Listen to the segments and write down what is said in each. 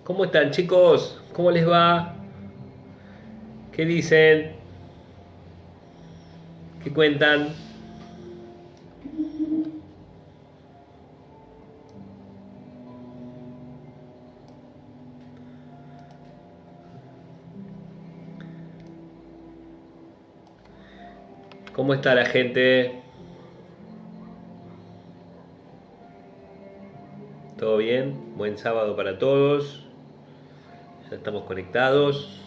¿Cómo están, chicos? ¿Cómo les va? ¿Qué dicen? ¿Qué cuentan? ¿Cómo está la gente? ¿Todo bien? Buen sábado para todos. Ya estamos conectados.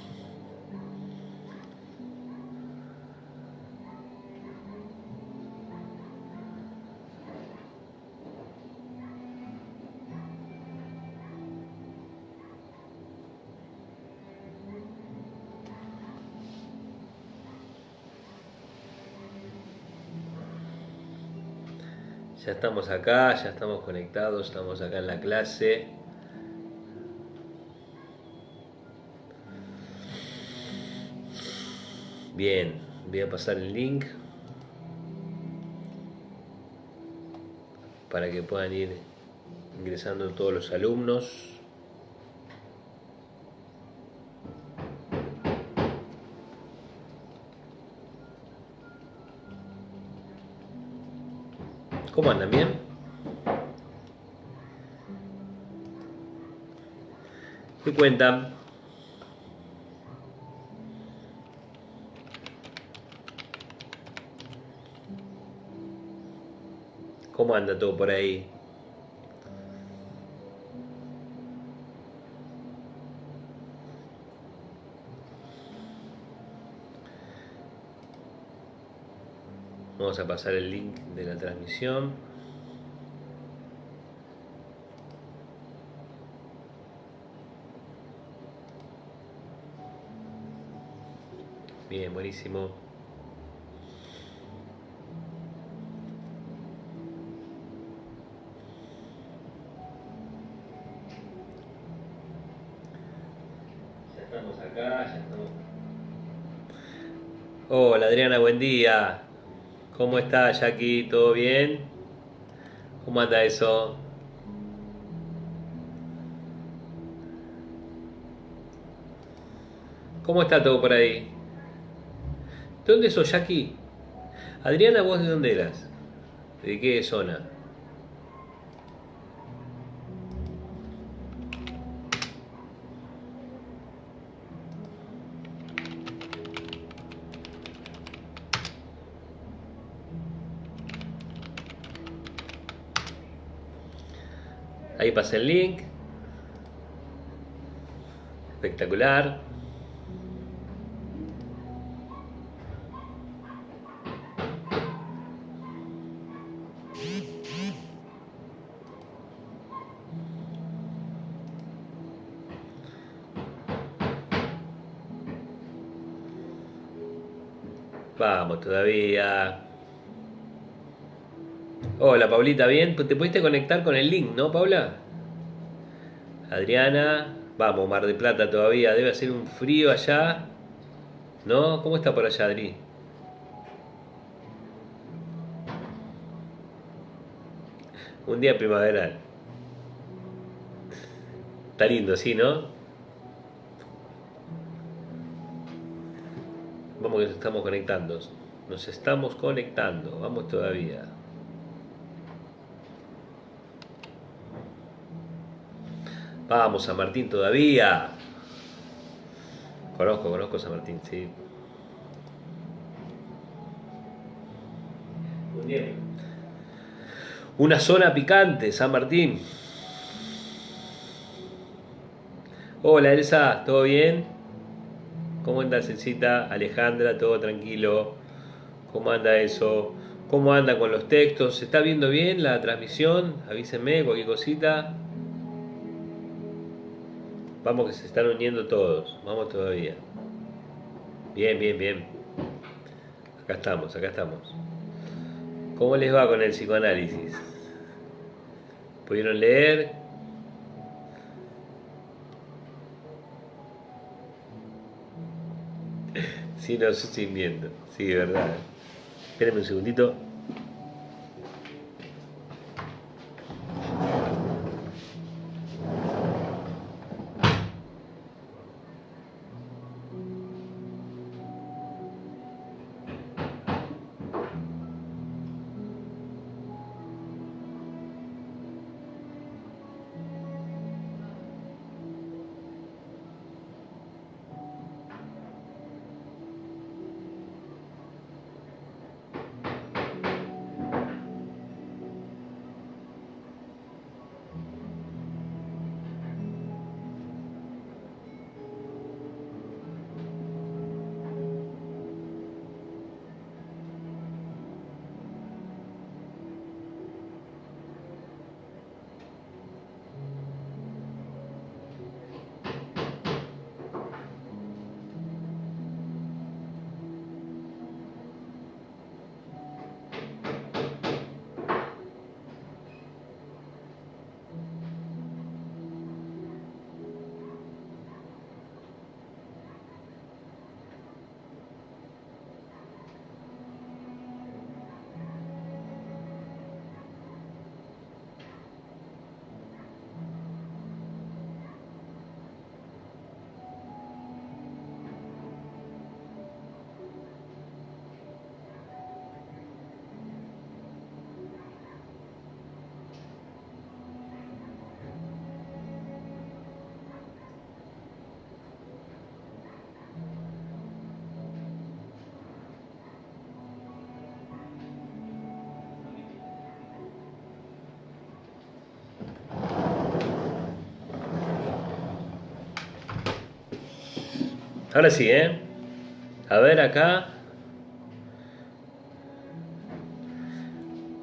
Ya estamos acá, ya estamos conectados, estamos acá en la clase. Bien, voy a pasar el link para que puedan ir ingresando todos los alumnos. ¿Cómo andan? ¿Bien? ¿Qué cuentan? ¿Cómo anda todo por ahí? Vamos a pasar el link de la transmisión. Bien, buenísimo. Ya estamos acá, ya estamos. Hola Adriana, buen día. ¿Cómo está Jackie? ¿Todo bien? ¿Cómo anda eso? ¿Cómo está todo por ahí? ¿De dónde sos, Jackie? Adriana, ¿vos de dónde eras? ¿De qué zona? Ahí pasé el link. Espectacular. Vamos todavía. Hola Paulita, ¿bien? ¿Te pudiste conectar con el link, no, Paula? Adriana, vamos, Mar de Plata todavía. Debe hacer un frío allá. ¿No? ¿Cómo está por allá, Adri? Un día primaveral. Está lindo, ¿sí, no? Vamos que nos estamos conectando. Nos estamos conectando. Vamos todavía. Vamos, San Martín todavía. Conozco San Martín, sí. Muy bien. Una zona picante, San Martín. Hola Elsa, ¿todo bien? ¿Cómo anda Cecita? Alejandra, todo tranquilo. ¿Cómo anda eso? ¿Cómo anda con los textos? ¿Se está viendo bien la transmisión? Avísenme, cualquier cosita. Vamos que se están uniendo todos. Vamos todavía. Bien, bien, bien. Acá estamos, acá estamos. ¿Cómo les va con el psicoanálisis? ¿Pudieron leer? Sí, no, yo estoy viendo. Sí, de verdad. Espérenme un segundito. Ahora sí, ¿eh? A ver acá.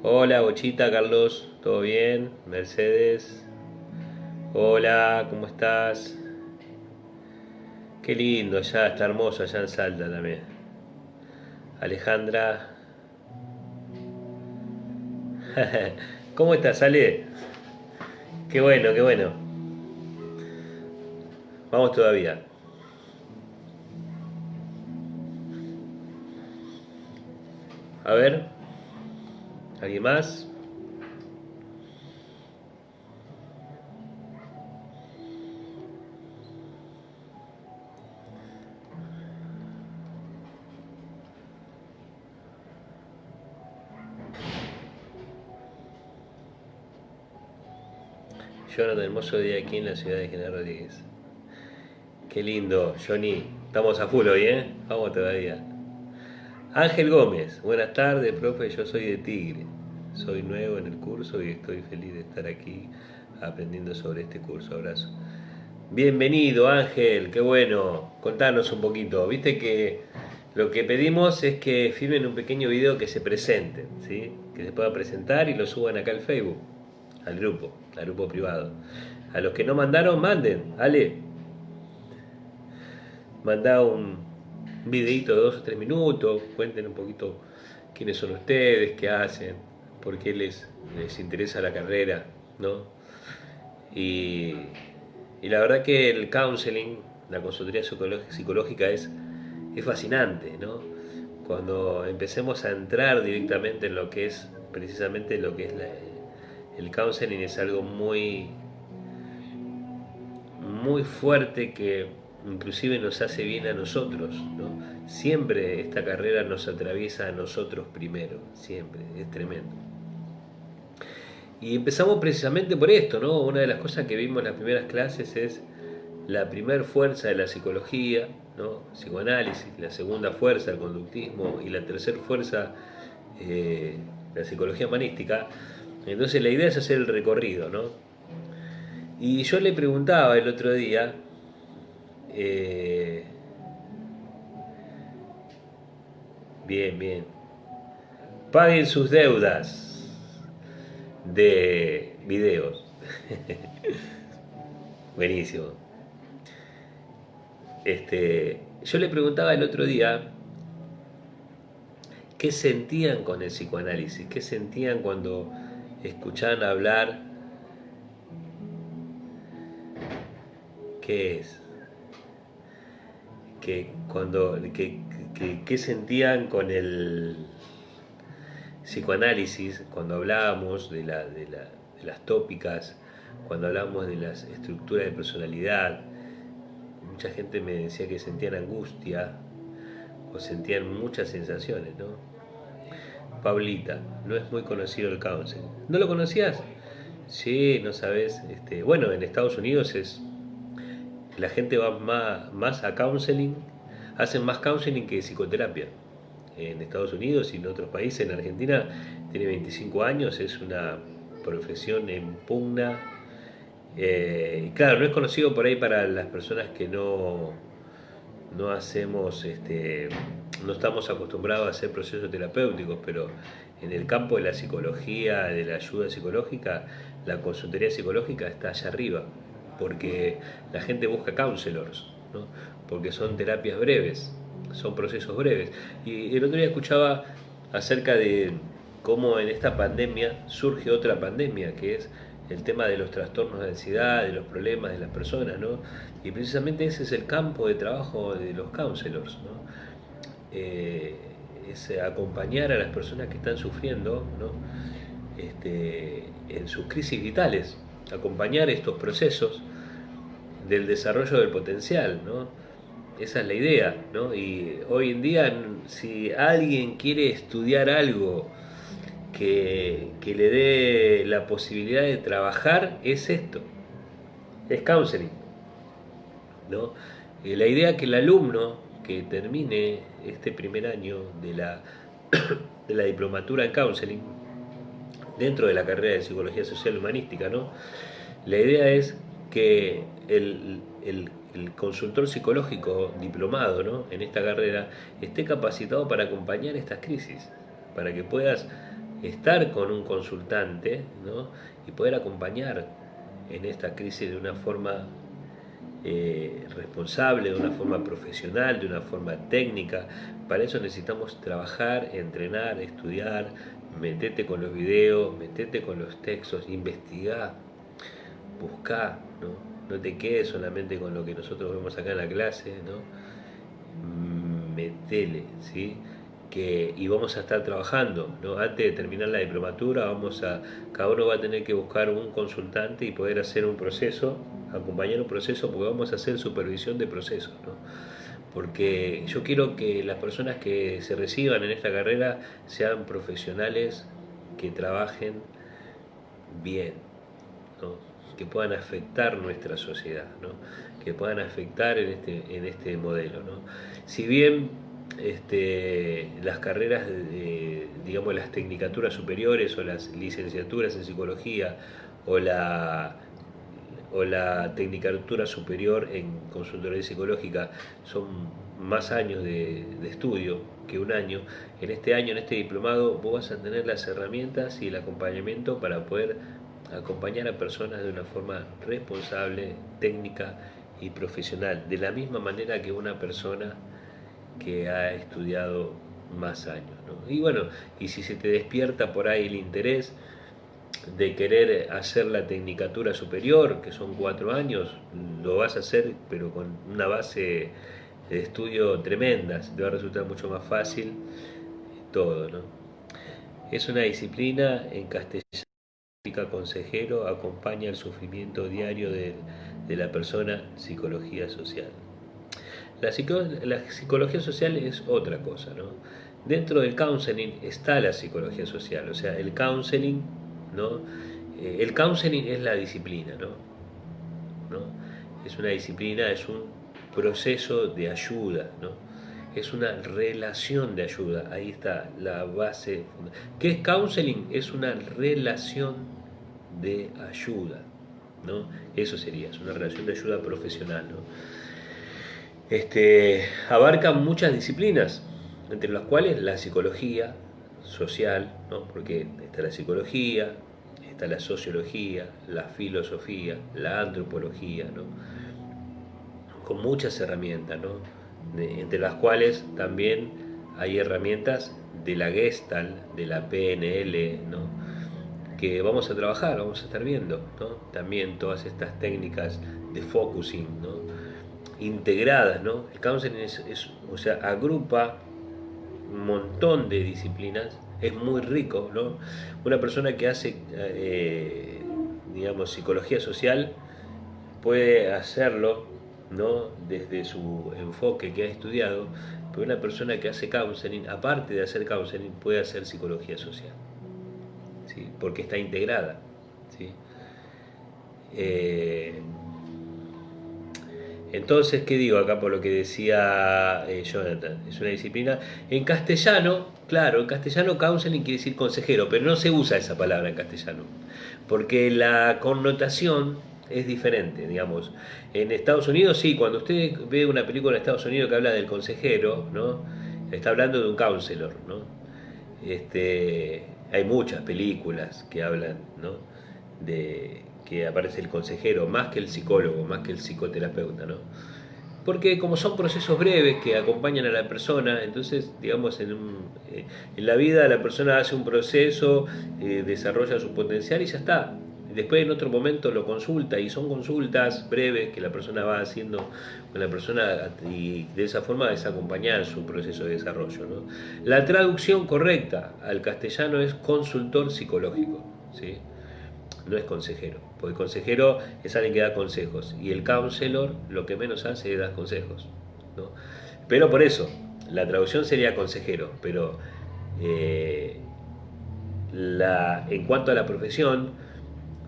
Hola, Bochita, Carlos, ¿todo bien? Mercedes. Hola, ¿cómo estás? Qué lindo, ya está hermoso allá en Salta también. Alejandra. ¿Cómo estás, Ale? Qué bueno, qué bueno. Vamos todavía. A ver, ¿alguien más? Jonathan, hermoso día aquí en la ciudad de General Rodríguez. Qué lindo, Johnny. Estamos a full hoy, ¿eh? Vamos todavía. Ángel Gómez, buenas tardes, profe. Yo soy de Tigre. Soy nuevo en el curso y estoy feliz de estar aquí aprendiendo sobre este curso. Abrazo. Bienvenido, Ángel. Qué bueno. Contanos un poquito. Viste que lo que pedimos es que filmen un pequeño video que se presenten, ¿sí? Que se pueda presentar y lo suban acá al Facebook, al grupo privado. A los que no mandaron, manden. Ale, mandá un videito de 2 o 3 minutos, cuenten un poquito quiénes son ustedes, qué hacen, por qué les interesa la carrera, ¿no? Y, y la verdad que el counseling, la consultoría psicológica es fascinante, ¿no? Cuando empecemos a entrar directamente en lo que es precisamente lo que es el counseling, es algo muy fuerte que inclusive nos hace bien a nosotros, ¿no? Siempre esta carrera nos atraviesa a nosotros primero, siempre, es tremendo. Y empezamos precisamente por esto, ¿no? Una de las cosas que vimos en las primeras clases es la primer fuerza de la psicología, ¿no? Psicoanálisis, la segunda fuerza, el conductismo, y la tercera fuerza, la psicología humanística. Entonces la idea es hacer el recorrido, ¿no? Y yo le preguntaba el otro día, eh, bien, bien, paguen sus deudas de videos. Buenísimo. Yo le preguntaba el otro día qué sentían con el psicoanálisis, qué sentían cuando escuchaban hablar, qué es, qué sentían con el psicoanálisis cuando hablábamos de las tópicas, cuando hablábamos de las estructuras de personalidad. Mucha gente me decía que sentían angustia o sentían muchas sensaciones, ¿no? Paulita, no es muy conocido el counseling. ¿No lo conocías? Sí, no sabes. Bueno, en Estados Unidos la gente va más a counseling, hacen más counseling que psicoterapia. En Estados Unidos y en otros países, en Argentina, tiene 25 años, es una profesión en pugna. Y claro, no es conocido por ahí para las personas que no hacemos, no estamos acostumbrados a hacer procesos terapéuticos, pero en el campo de la psicología, de la ayuda psicológica, la consultoría psicológica está allá arriba, porque la gente busca counselors, ¿no? Porque son terapias breves, son procesos breves. Y el otro día escuchaba acerca de cómo en esta pandemia surge otra pandemia, que es el tema de los trastornos de ansiedad, de los problemas de las personas, ¿no? Y precisamente ese es el campo de trabajo de los counselors, ¿no? Es acompañar a las personas que están sufriendo, ¿no? En sus crisis vitales, acompañar estos procesos del desarrollo del potencial, ¿no? Esa es la idea, ¿no? Y hoy en día, si alguien quiere estudiar algo que le dé la posibilidad de trabajar, es esto, es counseling, ¿no? La idea es que el alumno que termine este primer año de la diplomatura en counseling, dentro de la carrera de psicología social humanística, ¿no? La idea es que el consultor psicológico diplomado, ¿no?, en esta carrera esté capacitado para acompañar estas crisis, para que puedas estar con un consultante, ¿no?, y poder acompañar en esta crisis de una forma responsable, de una forma profesional, de una forma técnica. Para eso necesitamos trabajar, entrenar, estudiar, metete con los videos, metete con los textos, investigar, buscar, ¿no? No te quedes solamente con lo que nosotros vemos acá en la clase, ¿no? Metele, ¿sí? Y vamos a estar trabajando, ¿no? Antes de terminar la diplomatura, cada uno va a tener que buscar un consultante y poder hacer un proceso, acompañar un proceso, porque vamos a hacer supervisión de procesos, ¿no? Porque yo quiero que las personas que se reciban en esta carrera sean profesionales que trabajen bien, ¿no?, que puedan afectar nuestra sociedad, ¿no?, que puedan afectar en este modelo, ¿no? Si bien las carreras, digamos, las tecnicaturas superiores o las licenciaturas en psicología o la tecnicatura superior en consultoría psicológica son más años de estudio que un año, en este diplomado vos vas a tener las herramientas y el acompañamiento para poder acompañar a personas de una forma responsable, técnica y profesional, de la misma manera que una persona que ha estudiado más años, ¿no? Y bueno, y si se te despierta por ahí el interés de querer hacer la tecnicatura superior, que son 4 años, lo vas a hacer, pero con una base de estudio tremenda, te va a resultar mucho más fácil todo, ¿no? Es una disciplina en castellano, consejero, acompaña el sufrimiento diario de la persona, psicología social. La psicología social es otra cosa, ¿no? Dentro del counseling está la psicología social, o sea, el counseling, ¿no? El counseling es la disciplina, ¿no? ¿No? Es una disciplina, es un proceso de ayuda, ¿no? Es una relación de ayuda, ahí está la base. ¿Qué es counseling? Es una relación de ayuda, ¿no? Eso sería, es una relación de ayuda profesional, ¿no? Abarca muchas disciplinas, entre las cuales la psicología social, ¿no?, porque está la psicología, está la sociología, la filosofía, la antropología, ¿no?, con muchas herramientas, ¿no?, entre las cuales también hay herramientas de la Gestalt, de la PNL, ¿no?, que vamos a trabajar, vamos a estar viendo, ¿no?, también todas estas técnicas de focusing, ¿no?, integradas, ¿no? El counseling o sea, agrupa un montón de disciplinas, es muy rico, ¿no? Una persona que hace, digamos, psicología social puede hacerlo, ¿no?, desde su enfoque que ha estudiado, pero una persona que hace counseling, aparte de hacer counseling, puede hacer psicología social, ¿sí?, porque está integrada, ¿sí? Entonces, ¿qué digo acá por lo que decía Jonathan? Es una disciplina. En castellano, claro, en castellano counseling quiere decir consejero, pero no se usa esa palabra en castellano, porque la connotación es diferente, digamos. En Estados Unidos, sí, cuando usted ve una película en Estados Unidos que habla del consejero, ¿no?, está hablando de un counselor, ¿no? Hay muchas películas que hablan, ¿no?, de que aparece el consejero, más que el psicólogo, más que el psicoterapeuta, ¿no? Porque como son procesos breves que acompañan a la persona, entonces, digamos, en la vida la persona hace un proceso, desarrolla su potencial y ya está. Después en otro momento lo consulta, y son consultas breves que la persona va haciendo con la persona, y de esa forma es acompañar su proceso de desarrollo, ¿no? La traducción correcta al castellano es consultor psicológico, ¿sí?, no es consejero, porque consejero es alguien que da consejos, y el counselor lo que menos hace es dar consejos, ¿no? Pero por eso, la traducción sería consejero, pero en cuanto a la profesión,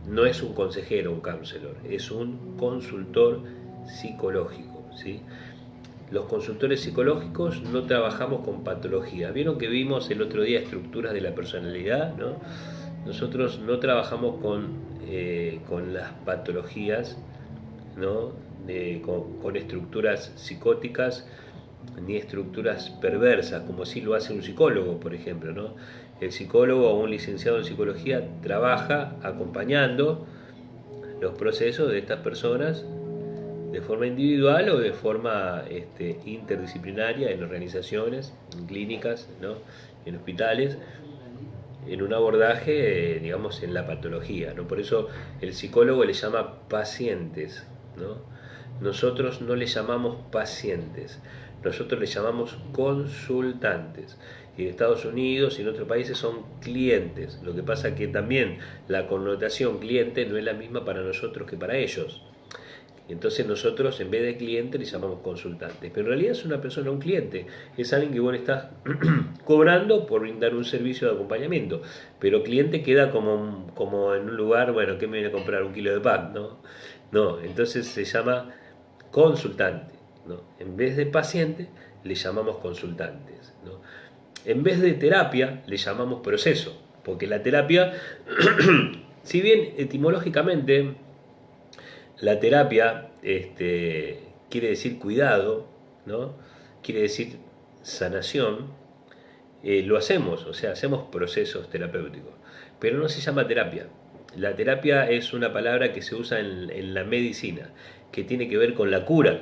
no es un consejero, un counselor, es un consultor psicológico, ¿sí? Los consultores psicológicos no trabajamos con patologías. ¿Vieron que vimos el otro día estructuras de la personalidad, ¿no? Nosotros no trabajamos con las patologías, ¿no?, con estructuras psicóticas ni estructuras perversas, como sí lo hace un psicólogo, por ejemplo, ¿no? El psicólogo o un licenciado en psicología trabaja acompañando los procesos de estas personas de forma individual o de forma interdisciplinaria en organizaciones, en clínicas, ¿no? En hospitales, en un abordaje, digamos, en la patología, ¿no? Por eso el psicólogo le llama pacientes, ¿no? Nosotros no le llamamos pacientes, nosotros le llamamos consultantes. Y en Estados Unidos y en otros países son clientes. Lo que pasa que también la connotación cliente no es la misma para nosotros que para ellos. Entonces nosotros en vez de cliente le llamamos consultante. Pero en realidad es una persona, un cliente. Es alguien que vos le estás cobrando por brindar un servicio de acompañamiento. Pero cliente queda como en un lugar, bueno, ¿qué me viene a comprar? Un kilo de pan, ¿no? No, entonces se llama consultante, ¿no? En vez de paciente le llamamos consultantes, ¿no? En vez de terapia le llamamos proceso. Porque la terapia, si bien etimológicamente la terapia quiere decir cuidado, ¿no? Quiere decir sanación, lo hacemos, o sea, hacemos procesos terapéuticos, pero no se llama terapia. La terapia es una palabra que se usa en la medicina, que tiene que ver con la cura,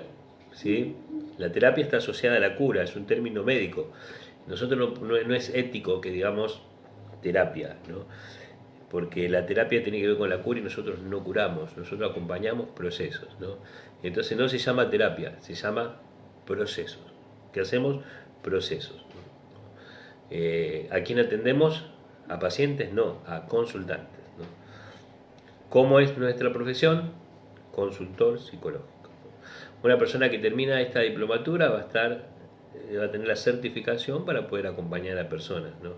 ¿sí? La terapia está asociada a la cura, es un término médico. Nosotros no es ético que digamos terapia, ¿no? Porque la terapia tiene que ver con la cura y nosotros no curamos, nosotros acompañamos procesos, ¿no? Entonces no se llama terapia, se llama procesos. ¿Qué hacemos? Procesos. ¿A quién atendemos? ¿A pacientes? No, a consultantes, ¿no? ¿Cómo es nuestra profesión? Consultor psicológico. Una persona que termina esta diplomatura va a tener la certificación para poder acompañar a personas, ¿no?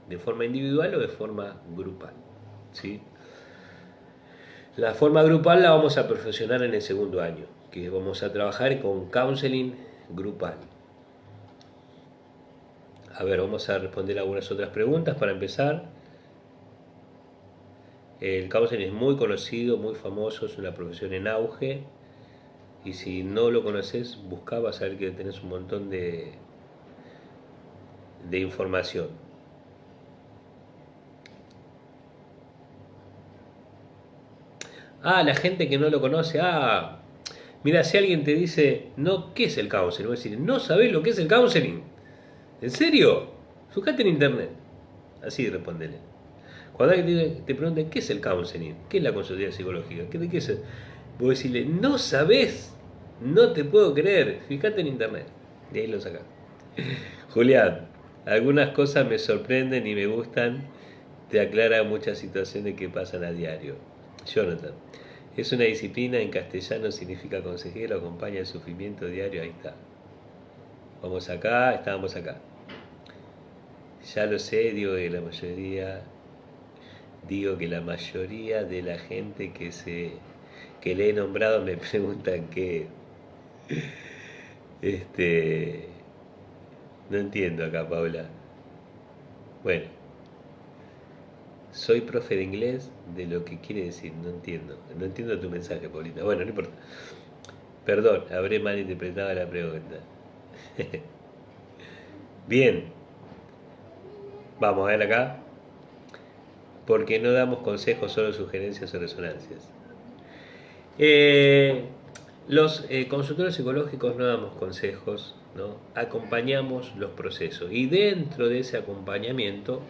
De forma individual o de forma grupal, ¿sí? La forma grupal la vamos a perfeccionar en el segundo año, que vamos a trabajar con counseling grupal. A ver, vamos a responder algunas otras preguntas para empezar. El counseling es muy conocido, muy famoso, es una profesión en auge. Y si no lo conoces, buscá, vas a ver que tenés un montón de información. La gente que no lo conoce, mira, si alguien te dice, no, ¿qué es el counseling? Voy a decir, ¿no sabés lo que es el counseling? ¿En serio? Fíjate en internet. Así respondele. Cuando alguien te pregunta, ¿qué es el counseling? ¿Qué es la consultoría psicológica? ¿De qué es? Voy a decirle, ¿no sabés? No te puedo creer. Fíjate en internet. De ahí lo sacás. Julián, algunas cosas me sorprenden y me gustan. Te aclara muchas situaciones que pasan a diario. Jonathan, es una disciplina, en castellano significa consejero, acompaña el sufrimiento diario, ahí está. Vamos acá, estábamos acá. Ya lo sé, digo que la mayoría de la gente que le he nombrado me preguntan qué. No entiendo acá, Paula. Bueno, soy profe de inglés, de lo que quiere decir, no entiendo tu mensaje, Paulina. Bueno, no importa. Perdón, habré malinterpretado la pregunta. Bien, vamos a ver acá. Porque no damos consejos, solo sugerencias o resonancias. Los consultores psicológicos no damos consejos, ¿no? Acompañamos los procesos. Y dentro de ese acompañamiento,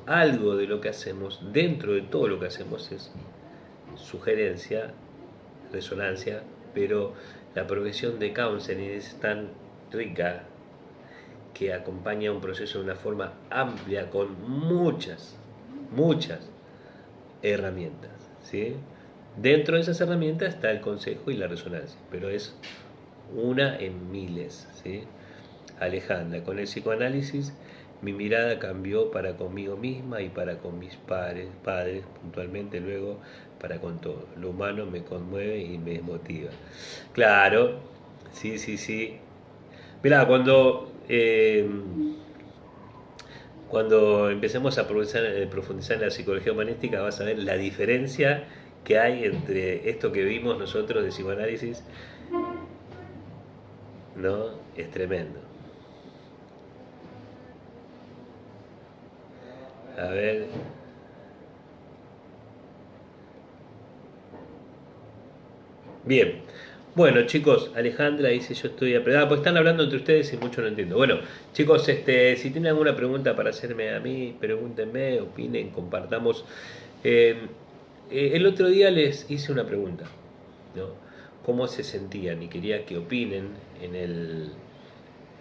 algo de lo que hacemos, dentro de todo lo que hacemos, es sugerencia, resonancia, pero la profesión de counseling es tan rica que acompaña un proceso de una forma amplia con muchas herramientas, ¿sí? Dentro de esas herramientas está el consejo y la resonancia, pero es una en miles, ¿sí? Alejandra, con el psicoanálisis mi mirada cambió para conmigo misma y para con mis padres puntualmente, luego para con todo. Lo humano me conmueve y me motiva. Claro, sí. Mirá, cuando empecemos a profundizar en la psicología humanística vas a ver la diferencia que hay entre esto que vimos nosotros de psicoanálisis, ¿no? Es tremendo. A ver. Bien. Bueno, chicos, Alejandra dice yo estoy aprendiendo. Pues están hablando entre ustedes y mucho no entiendo. Bueno, chicos, si tienen alguna pregunta para hacerme a mí, pregúntenme, opinen, compartamos. Eh, el otro día les hice una pregunta, ¿no? ¿Cómo se sentían? Y quería que opinen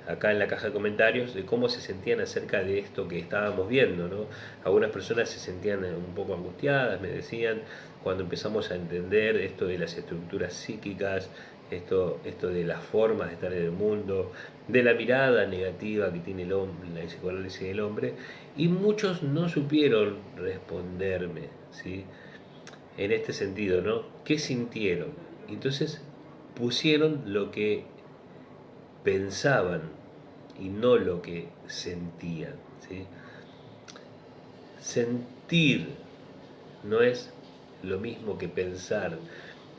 acá en la caja de comentarios de cómo se sentían acerca de esto que estábamos viendo, ¿no? Algunas personas se sentían un poco angustiadas, me decían, cuando empezamos a entender esto de las estructuras psíquicas, esto de las formas de estar en el mundo, de la mirada negativa que tiene el hombre, la psicoanálisis del hombre, y muchos no supieron responderme, ¿sí? En este sentido, ¿no? ¿Qué sintieron? Entonces pusieron lo que pensaban y no lo que sentían, ¿sí? Sentir no es lo mismo que pensar.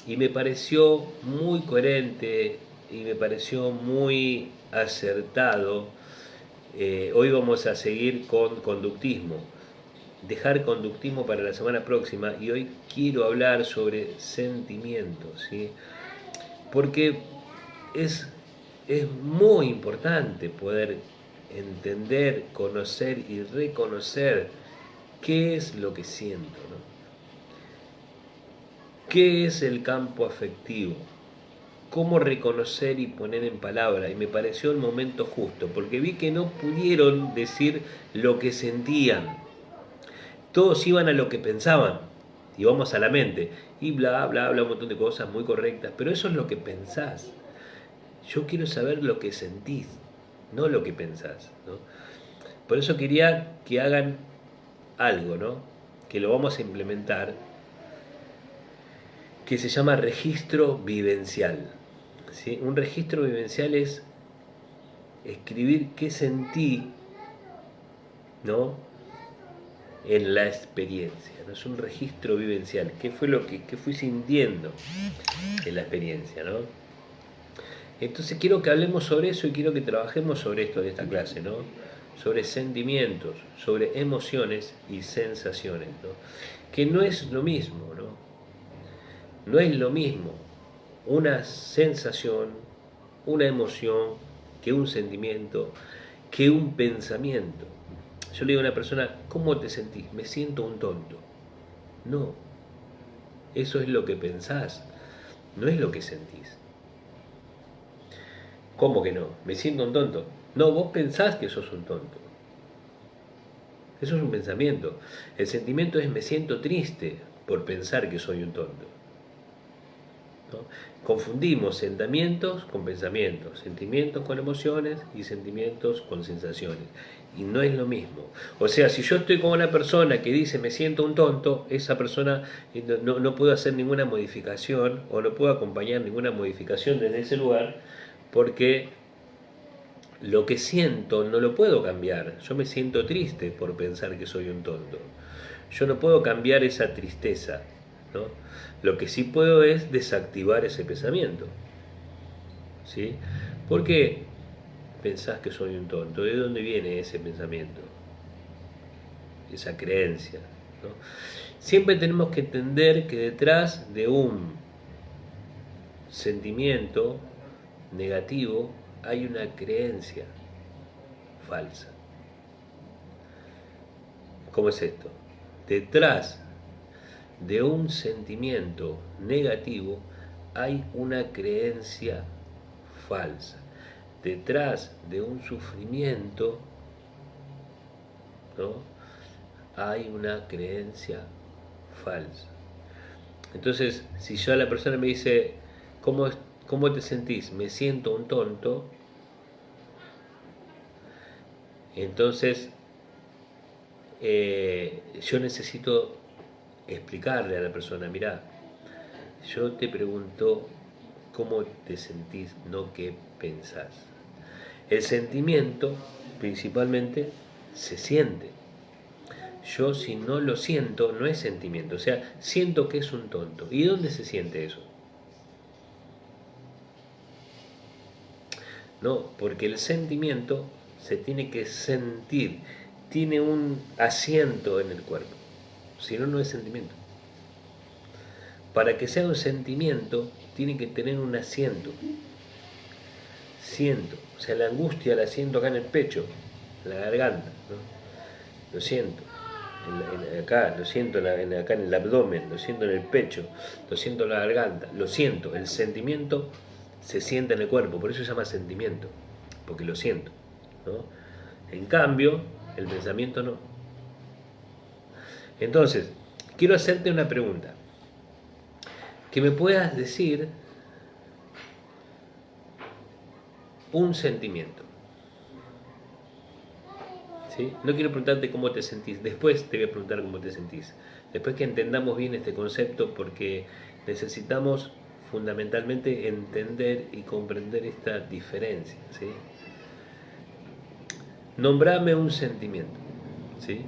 Y me pareció muy coherente y me pareció muy acertado. Hoy vamos a seguir con conductismo. Dejar conductismo para la semana próxima y hoy quiero hablar sobre sentimientos, ¿sí? Porque es muy importante poder entender, conocer y reconocer qué es lo que siento, ¿no? ¿Qué es el campo afectivo? ¿Cómo reconocer y poner en palabra? Y me pareció el momento justo, porque vi que no pudieron decir lo que sentían. Todos iban a lo que pensaban, y vamos a la mente, y bla, bla, bla, un montón de cosas muy correctas, pero eso es lo que pensás. Yo quiero saber lo que sentís, no lo que pensás, ¿no? Por eso quería que hagan algo, ¿no? Que lo vamos a implementar, que se llama registro vivencial, ¿sí? Un registro vivencial es escribir qué sentí, ¿no? En la experiencia, ¿no? Es un registro vivencial, qué fue lo que fui sintiendo en la experiencia, ¿no? Entonces quiero que hablemos sobre eso y quiero que trabajemos sobre esto de esta clase, ¿no? Sobre sentimientos, sobre emociones y sensaciones, ¿no? Que no es lo mismo, ¿no? No es lo mismo una sensación, una emoción, que un sentimiento, que un pensamiento. Yo le digo a una persona, ¿cómo te sentís? Me siento un tonto. No, eso es lo que pensás, no es lo que sentís. ¿Cómo que no? ¿Me siento un tonto? No, vos pensás que sos un tonto. Eso es un pensamiento. El sentimiento es me siento triste por pensar que soy un tonto, ¿no? Confundimos sentimientos con pensamientos, sentimientos con emociones y sentimientos con sensaciones. Y no es lo mismo. O sea, si yo estoy con una persona que dice me siento un tonto, esa persona no puedo hacer ninguna modificación o no puedo acompañar ninguna modificación desde ese lugar porque lo que siento no lo puedo cambiar. Yo me siento triste por pensar que soy un tonto. Yo no puedo cambiar esa tristeza, ¿no? Lo que sí puedo es desactivar ese pensamiento, ¿sí? ¿Por qué pensás que soy un tonto? ¿De dónde viene ese pensamiento? Esa creencia, ¿no? Siempre tenemos que entender que detrás de un sentimiento negativo hay una creencia falsa. ¿Cómo es esto? Detrás de un sentimiento negativo hay una creencia falsa. Detrás de un sufrimiento, ¿no?, hay una creencia falsa. Entonces, si yo a la persona me dice, ¿cómo te sentís? Me siento un tonto. Entonces, yo necesito explicarle a la persona, mirá, yo te pregunto cómo te sentís, no qué pensás. El sentimiento, principalmente, se siente. Yo si no lo siento, no es sentimiento. O sea, siento que es un tonto. ¿Y dónde se siente eso? No, porque el sentimiento se tiene que sentir, tiene un asiento en el cuerpo, si no, no es sentimiento. Para que sea un sentimiento, tiene que tener un asiento. Siento, o sea, la angustia la siento acá en el pecho, en la garganta, ¿no? Lo siento, acá, lo siento acá en el abdomen, lo siento en el pecho, lo siento en la garganta, lo siento, el sentimiento se siente en el cuerpo, por eso se llama sentimiento, porque lo siento, ¿no? En cambio, el pensamiento no. Entonces, quiero hacerte una pregunta, que me puedas decir un sentimiento. ¿Sí? No quiero preguntarte cómo te sentís, después te voy a preguntar cómo te sentís. Después que entendamos bien este concepto, porque necesitamos fundamentalmente entender y comprender esta diferencia. ¿Sí? Nombrame un sentimiento. ¿Sí?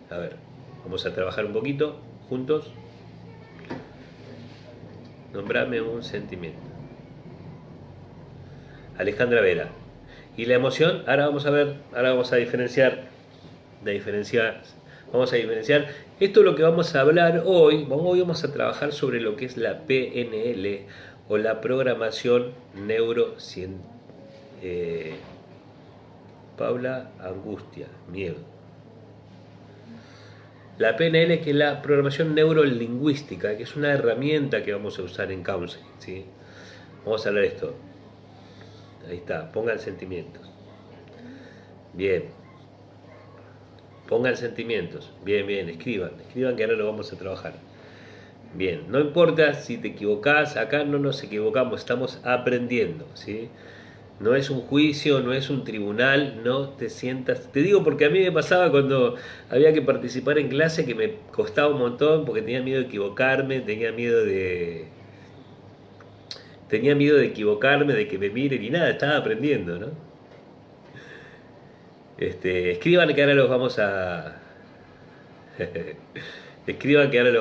A ver, vamos a trabajar un poquito juntos. Nombrame un sentimiento. Alejandra Vera. Y la emoción, ahora vamos a ver, ahora vamos a diferenciar, vamos a diferenciar. Esto es lo que vamos a hablar hoy. Hoy vamos a trabajar sobre lo que es la PNL o la programación neurocientífica. Paula, angustia, miedo. La PNL, que es la programación neurolingüística, que es una herramienta que vamos a usar en counseling, ¿sí? Vamos a hablar de esto. Ahí está, pongan sentimientos. Bien. Pongan sentimientos. Bien, bien, escriban que ahora lo vamos a trabajar. Bien, no importa si te equivocás, acá no nos equivocamos, estamos aprendiendo, ¿sí? No es un juicio, no es un tribunal, no te sientas... Te digo porque a mí me pasaba cuando había que participar en clase que me costaba un montón porque tenía miedo de equivocarme, tenía miedo de equivocarme, de que me miren y nada, estaba aprendiendo, ¿no? Escriban que ahora los vamos a... escriban que ahora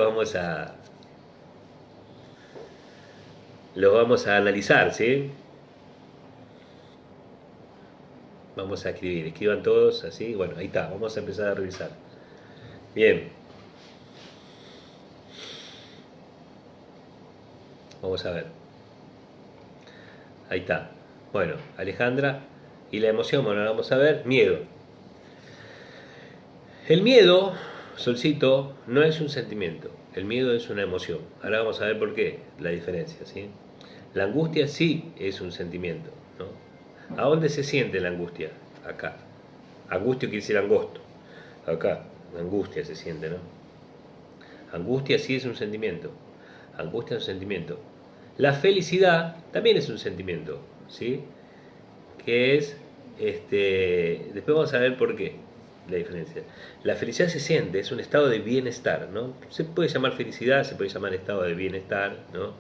los vamos a analizar, ¿sí? Vamos a escribir, escriban todos así, bueno, ahí está, vamos a empezar a revisar. Bien, vamos a ver, ahí está. Bueno, Alejandra, y la emoción, bueno, vamos a ver, miedo. El miedo, Solcito, no es un sentimiento, el miedo es una emoción. Ahora vamos a ver por qué, la diferencia, ¿sí? La angustia sí es un sentimiento, ¿no? ¿A dónde se siente la angustia? Acá. Angustia quiere decir angosto. Acá, angustia se siente, ¿no? Angustia sí es un sentimiento. Angustia es un sentimiento. La felicidad también es un sentimiento, ¿sí? Que es, después vamos a ver por qué, la diferencia. La felicidad se siente, es un estado de bienestar, ¿no? Se puede llamar felicidad, se puede llamar estado de bienestar, ¿no?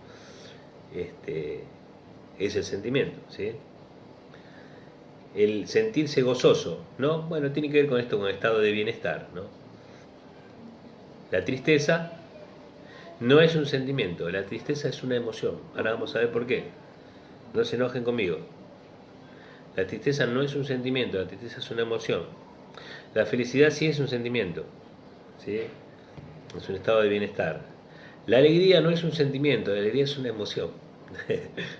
Es el sentimiento, ¿sí? El sentirse gozoso, ¿no? Bueno, tiene que ver con esto, con el estado de bienestar, ¿no? La tristeza no es un sentimiento, la tristeza es una emoción. Ahora vamos a ver por qué. No se enojen conmigo. La tristeza no es un sentimiento, la tristeza es una emoción. La felicidad sí es un sentimiento, ¿sí? Es un estado de bienestar. La alegría no es un sentimiento, la alegría es una emoción.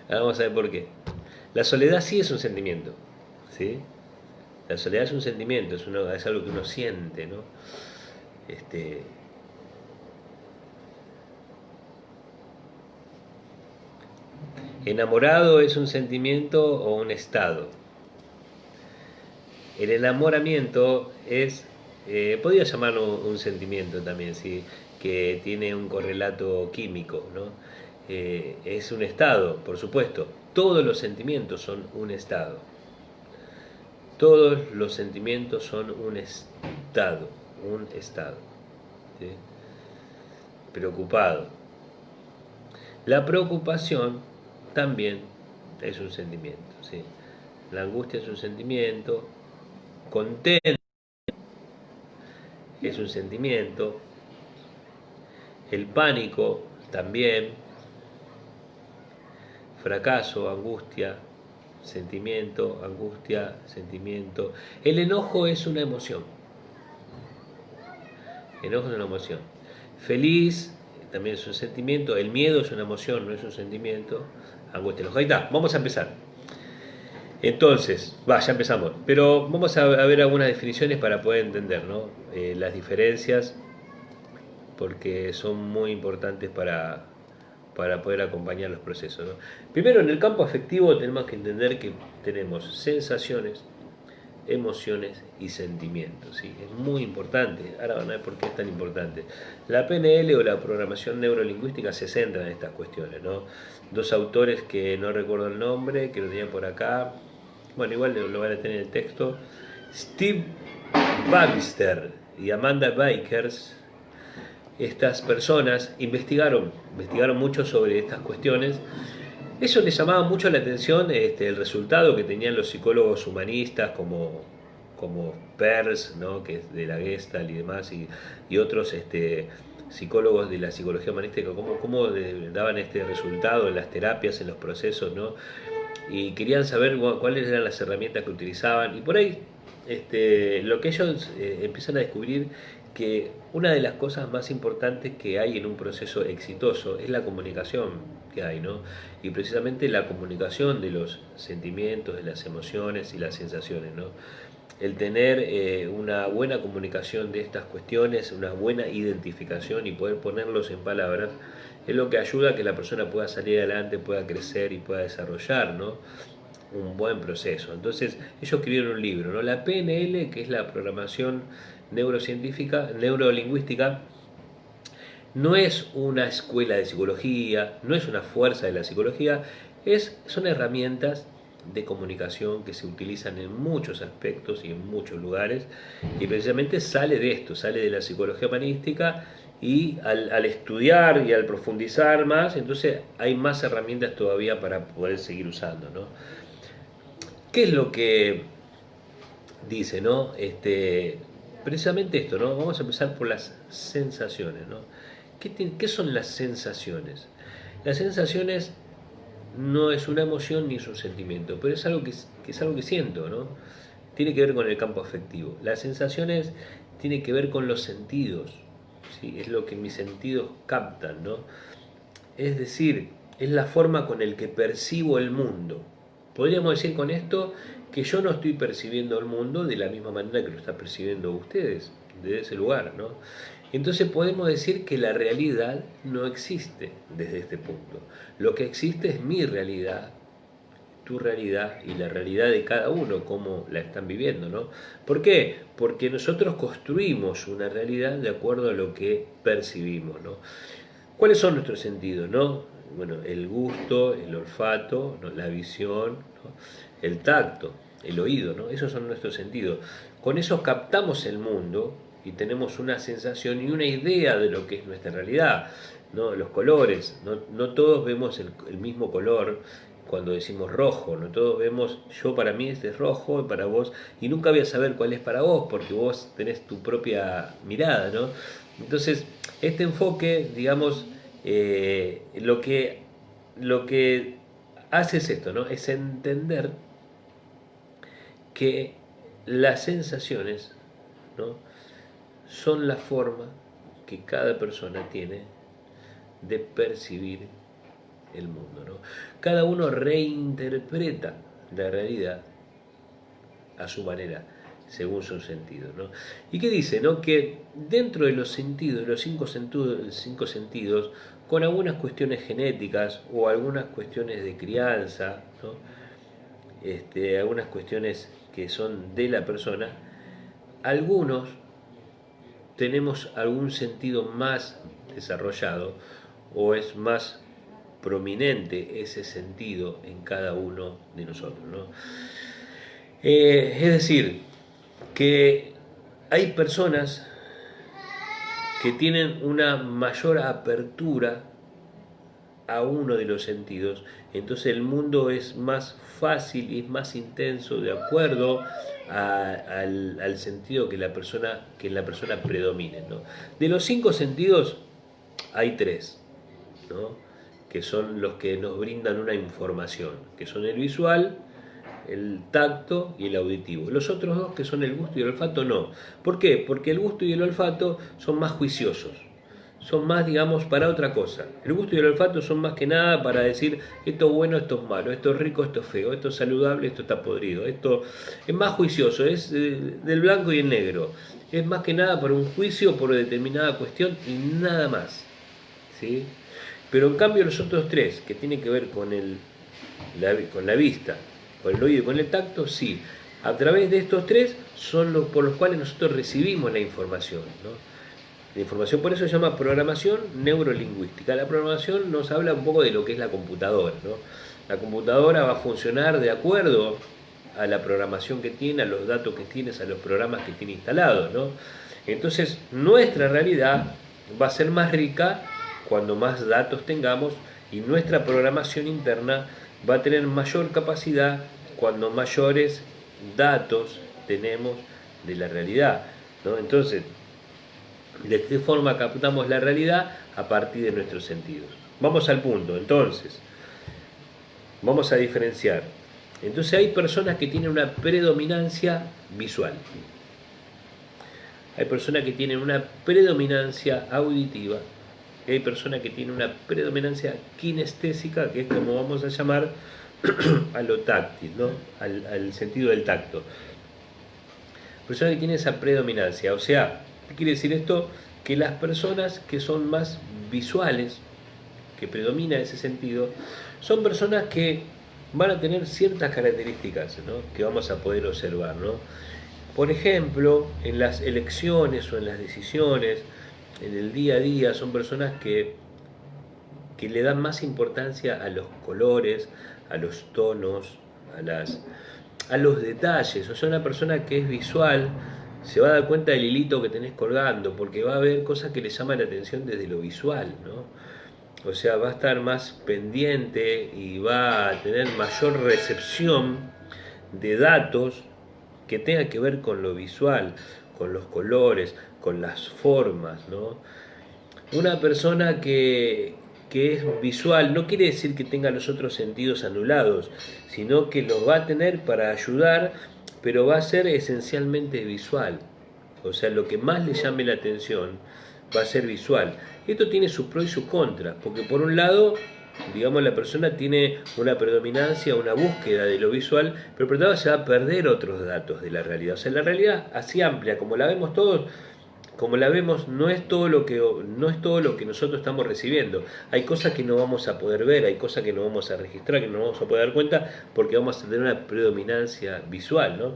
Ahora vamos a ver por qué. La soledad sí es un sentimiento, ¿sí? La soledad es un sentimiento, es algo que uno siente, ¿no? Enamorado es un sentimiento o un estado. El enamoramiento es, podría llamarlo un sentimiento también, ¿sí? Que tiene un correlato químico, ¿no? Es un estado, por supuesto. Todos los sentimientos son un estado. Todos los sentimientos son un estado, ¿sí? Preocupado. La preocupación también es un sentimiento, ¿sí? La angustia es un sentimiento, contento es un sentimiento. El pánico también. Fracaso, angustia, sentimiento, angustia, sentimiento. El enojo es una emoción. Enojo es una emoción. Feliz también es un sentimiento. El miedo es una emoción, no es un sentimiento. Angustia, enojo. Ahí está, vamos a empezar. Entonces, ya empezamos. Pero vamos a ver algunas definiciones para poder entender, ¿no? Las diferencias, porque son muy importantes para poder acompañar los procesos, ¿no? Primero, en el campo afectivo tenemos que entender que tenemos sensaciones, emociones y sentimientos, ¿sí? Es muy importante. Ahora van a ver por qué es tan importante. La PNL o la programación neurolingüística se centra en estas cuestiones, ¿no? Dos autores que no recuerdo el nombre, que lo tenían por acá, bueno, igual lo van a tener en el texto, Steve Babister y Amanda Bakers. Estas personas investigaron mucho sobre estas cuestiones. Eso les llamaba mucho la atención, el resultado que tenían los psicólogos humanistas como Peirce, ¿no? Que es de la Gestalt y demás, y otros psicólogos de la psicología humanística, cómo daban este resultado en las terapias, en los procesos, ¿no? Y querían saber cuáles eran las herramientas que utilizaban. Y por ahí lo que ellos empiezan a descubrir, que una de las cosas más importantes que hay en un proceso exitoso es la comunicación que hay, ¿no? Y precisamente la comunicación de los sentimientos, de las emociones y las sensaciones, ¿no? El tener una buena comunicación de estas cuestiones, una buena identificación y poder ponerlos en palabras, es lo que ayuda a que la persona pueda salir adelante, pueda crecer y pueda desarrollar, ¿no? Un buen proceso. Entonces, ellos escribieron un libro, ¿no? La PNL, que es la programación neurocientífica, neurolingüística, no es una escuela de psicología, no es una fuerza de la psicología, son herramientas de comunicación que se utilizan en muchos aspectos y en muchos lugares, y precisamente sale de esto, sale de la psicología humanística, y al estudiar y al profundizar más, entonces hay más herramientas todavía para poder seguir usando, ¿no? ¿Qué es lo que dice, ¿no? Precisamente esto, ¿no? Vamos a empezar por las sensaciones, ¿no? ¿Qué son las sensaciones? Las sensaciones no es una emoción ni es un sentimiento, pero es algo que es algo que siento, ¿no? Tiene que ver con el campo afectivo. Las sensaciones tienen que ver con los sentidos, ¿sí? Es lo que mis sentidos captan, ¿no? Es decir, es la forma con el que percibo el mundo. Podríamos decir con esto que yo no estoy percibiendo el mundo de la misma manera que lo están percibiendo ustedes, desde ese lugar, ¿no? Entonces podemos decir que la realidad no existe desde este punto. Lo que existe es mi realidad, tu realidad y la realidad de cada uno, cómo la están viviendo, ¿no? ¿Por qué? Porque nosotros construimos una realidad de acuerdo a lo que percibimos, ¿no? ¿Cuáles son nuestros sentidos, no? Bueno, el gusto, el olfato, ¿no? La visión, ¿no? El tacto, el oído, ¿no? Esos son nuestros sentidos. Con eso captamos el mundo y tenemos una sensación y una idea de lo que es nuestra realidad, ¿no? Los colores, no todos vemos el mismo color cuando decimos rojo, no todos vemos, yo para mí este es rojo, para vos, y nunca voy a saber cuál es para vos, porque vos tenés tu propia mirada, ¿no? Entonces, este enfoque, digamos, lo que hace es esto, ¿no? Es entender que las sensaciones, ¿no? Son la forma que cada persona tiene de percibir el mundo, ¿no? Cada uno reinterpreta la realidad a su manera, según sus sentidos, ¿no? ¿Y qué dice, no? Que dentro de los sentidos, los cinco sentidos, con algunas cuestiones genéticas o algunas cuestiones de crianza, ¿no? Algunas cuestiones que son de la persona, algunos tenemos algún sentido más desarrollado o es más prominente ese sentido en cada uno de nosotros, ¿no? Es decir, que hay personas que tienen una mayor apertura a uno de los sentidos, entonces el mundo es más fácil y es más intenso de acuerdo al sentido que la persona predomine, ¿no? De los 5 sentidos hay 3, ¿no? Que son los que nos brindan una información, que son el visual, el tacto y el auditivo. Los otros 2, que son el gusto y el olfato, no. ¿Por qué? Porque el gusto y el olfato son más juiciosos, son más, digamos, para otra cosa. El gusto y el olfato son más que nada para decir esto es bueno, esto es malo, esto es rico, esto es feo, esto es saludable, esto está podrido. Esto es más juicioso, es del blanco y el negro. Es más que nada por un juicio por determinada cuestión y nada más, ¿sí? Pero en cambio los otros 3, que tienen que ver con la vista, con el oído y con el tacto, sí. A través de estos 3 son los por los cuales nosotros recibimos la información, ¿no? La información, por eso se llama programación neurolingüística. La programación nos habla un poco de lo que es la computadora, ¿no? La computadora va a funcionar de acuerdo a la programación que tiene, a los datos que tienes, a los programas que tiene instalados, ¿no? Entonces, nuestra realidad va a ser más rica cuando más datos tengamos, y nuestra programación interna va a tener mayor capacidad cuando mayores datos tenemos de la realidad, ¿no? Entonces, ¿de qué forma captamos la realidad? A partir de nuestros sentidos. Vamos al punto, entonces. Vamos a diferenciar. Entonces hay personas que tienen una predominancia visual. Hay personas que tienen una predominancia auditiva. Y hay personas que tienen una predominancia kinestésica, que es como vamos a llamar a lo táctil, ¿no? Al sentido del tacto. Personas que tienen esa predominancia, o sea, ¿qué quiere decir esto? Que las personas que son más visuales, que predomina ese sentido, son personas que van a tener ciertas características, ¿no? Que vamos a poder observar, ¿no? Por ejemplo, en las elecciones o en las decisiones, en el día a día, son personas que le dan más importancia a los colores, a los tonos, a los detalles. O sea, una persona que es visual se va a dar cuenta del hilito que tenés colgando, porque va a ver cosas que le llaman la atención desde lo visual, ¿no? O sea, va a estar más pendiente y va a tener mayor recepción de datos que tenga que ver con lo visual, con los colores, con las formas, ¿no? Una persona que es visual no quiere decir que tenga los otros sentidos anulados, sino que los va a tener para ayudar, pero va a ser esencialmente visual. O sea, lo que más le llame la atención va a ser visual. Esto tiene sus pros y sus contras, porque por un lado, digamos, la persona tiene una predominancia, una búsqueda de lo visual, pero por otro lado se va a perder otros datos de la realidad. O sea, la realidad así amplia, como la vemos todos, como la vemos, no es todo lo que nosotros estamos recibiendo. Hay cosas que no vamos a poder ver, hay cosas que no vamos a registrar, que no vamos a poder dar cuenta, porque vamos a tener una predominancia visual, ¿no?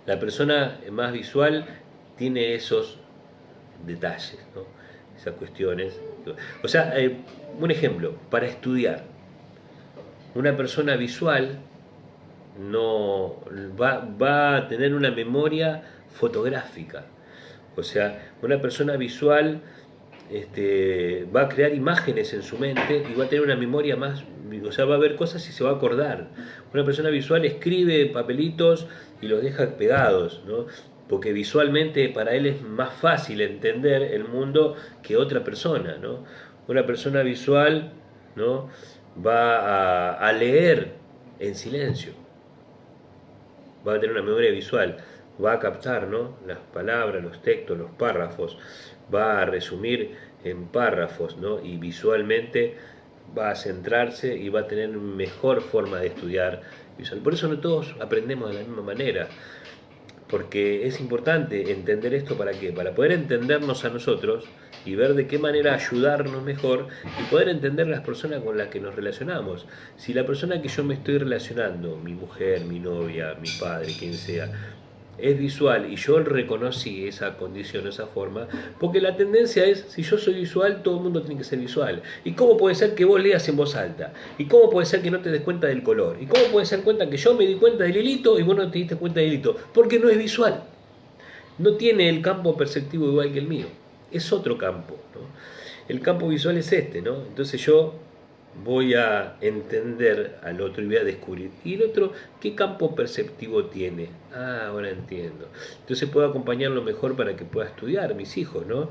La persona más visual tiene esos detalles, ¿no? Esas cuestiones. O sea, un ejemplo, para estudiar, una persona visual no va a tener una memoria fotográfica. O sea, una persona visual va a crear imágenes en su mente y va a tener una memoria más, o sea, va a ver cosas y se va a acordar. Una persona visual escribe papelitos y los deja pegados, ¿no? Porque visualmente para él es más fácil entender el mundo que otra persona, ¿no? Una persona visual, ¿no?, va a leer en silencio, va a tener una memoria visual, va a captar, ¿no?, las palabras, los textos, los párrafos, va a resumir en párrafos, ¿no?, y visualmente va a centrarse y va a tener mejor forma de estudiar visual. Por eso no todos aprendemos de la misma manera, porque es importante entender esto. ¿Para qué? Para poder entendernos a nosotros y ver de qué manera ayudarnos mejor y poder entender las personas con las que nos relacionamos. Si la persona que yo me estoy relacionando, mi mujer, mi novia, mi padre, quien sea, es visual y yo reconocí esa condición, esa forma, porque la tendencia es, si yo soy visual, todo el mundo tiene que ser visual. ¿Y cómo puede ser que vos leas en voz alta? ¿Y cómo puede ser que no te des cuenta del color? ¿Y cómo puede ser cuenta que yo me di cuenta del hilito y vos no te diste cuenta del hilito? Porque no es visual. No tiene el campo perceptivo igual que el mío. Es otro campo, ¿no? El campo visual es este, ¿no? Entonces yo voy a entender al otro y voy a descubrir. ¿Y el otro qué campo perceptivo tiene? Ah, ahora entiendo. Entonces puedo acompañarlo mejor para que pueda estudiar, mis hijos, ¿no?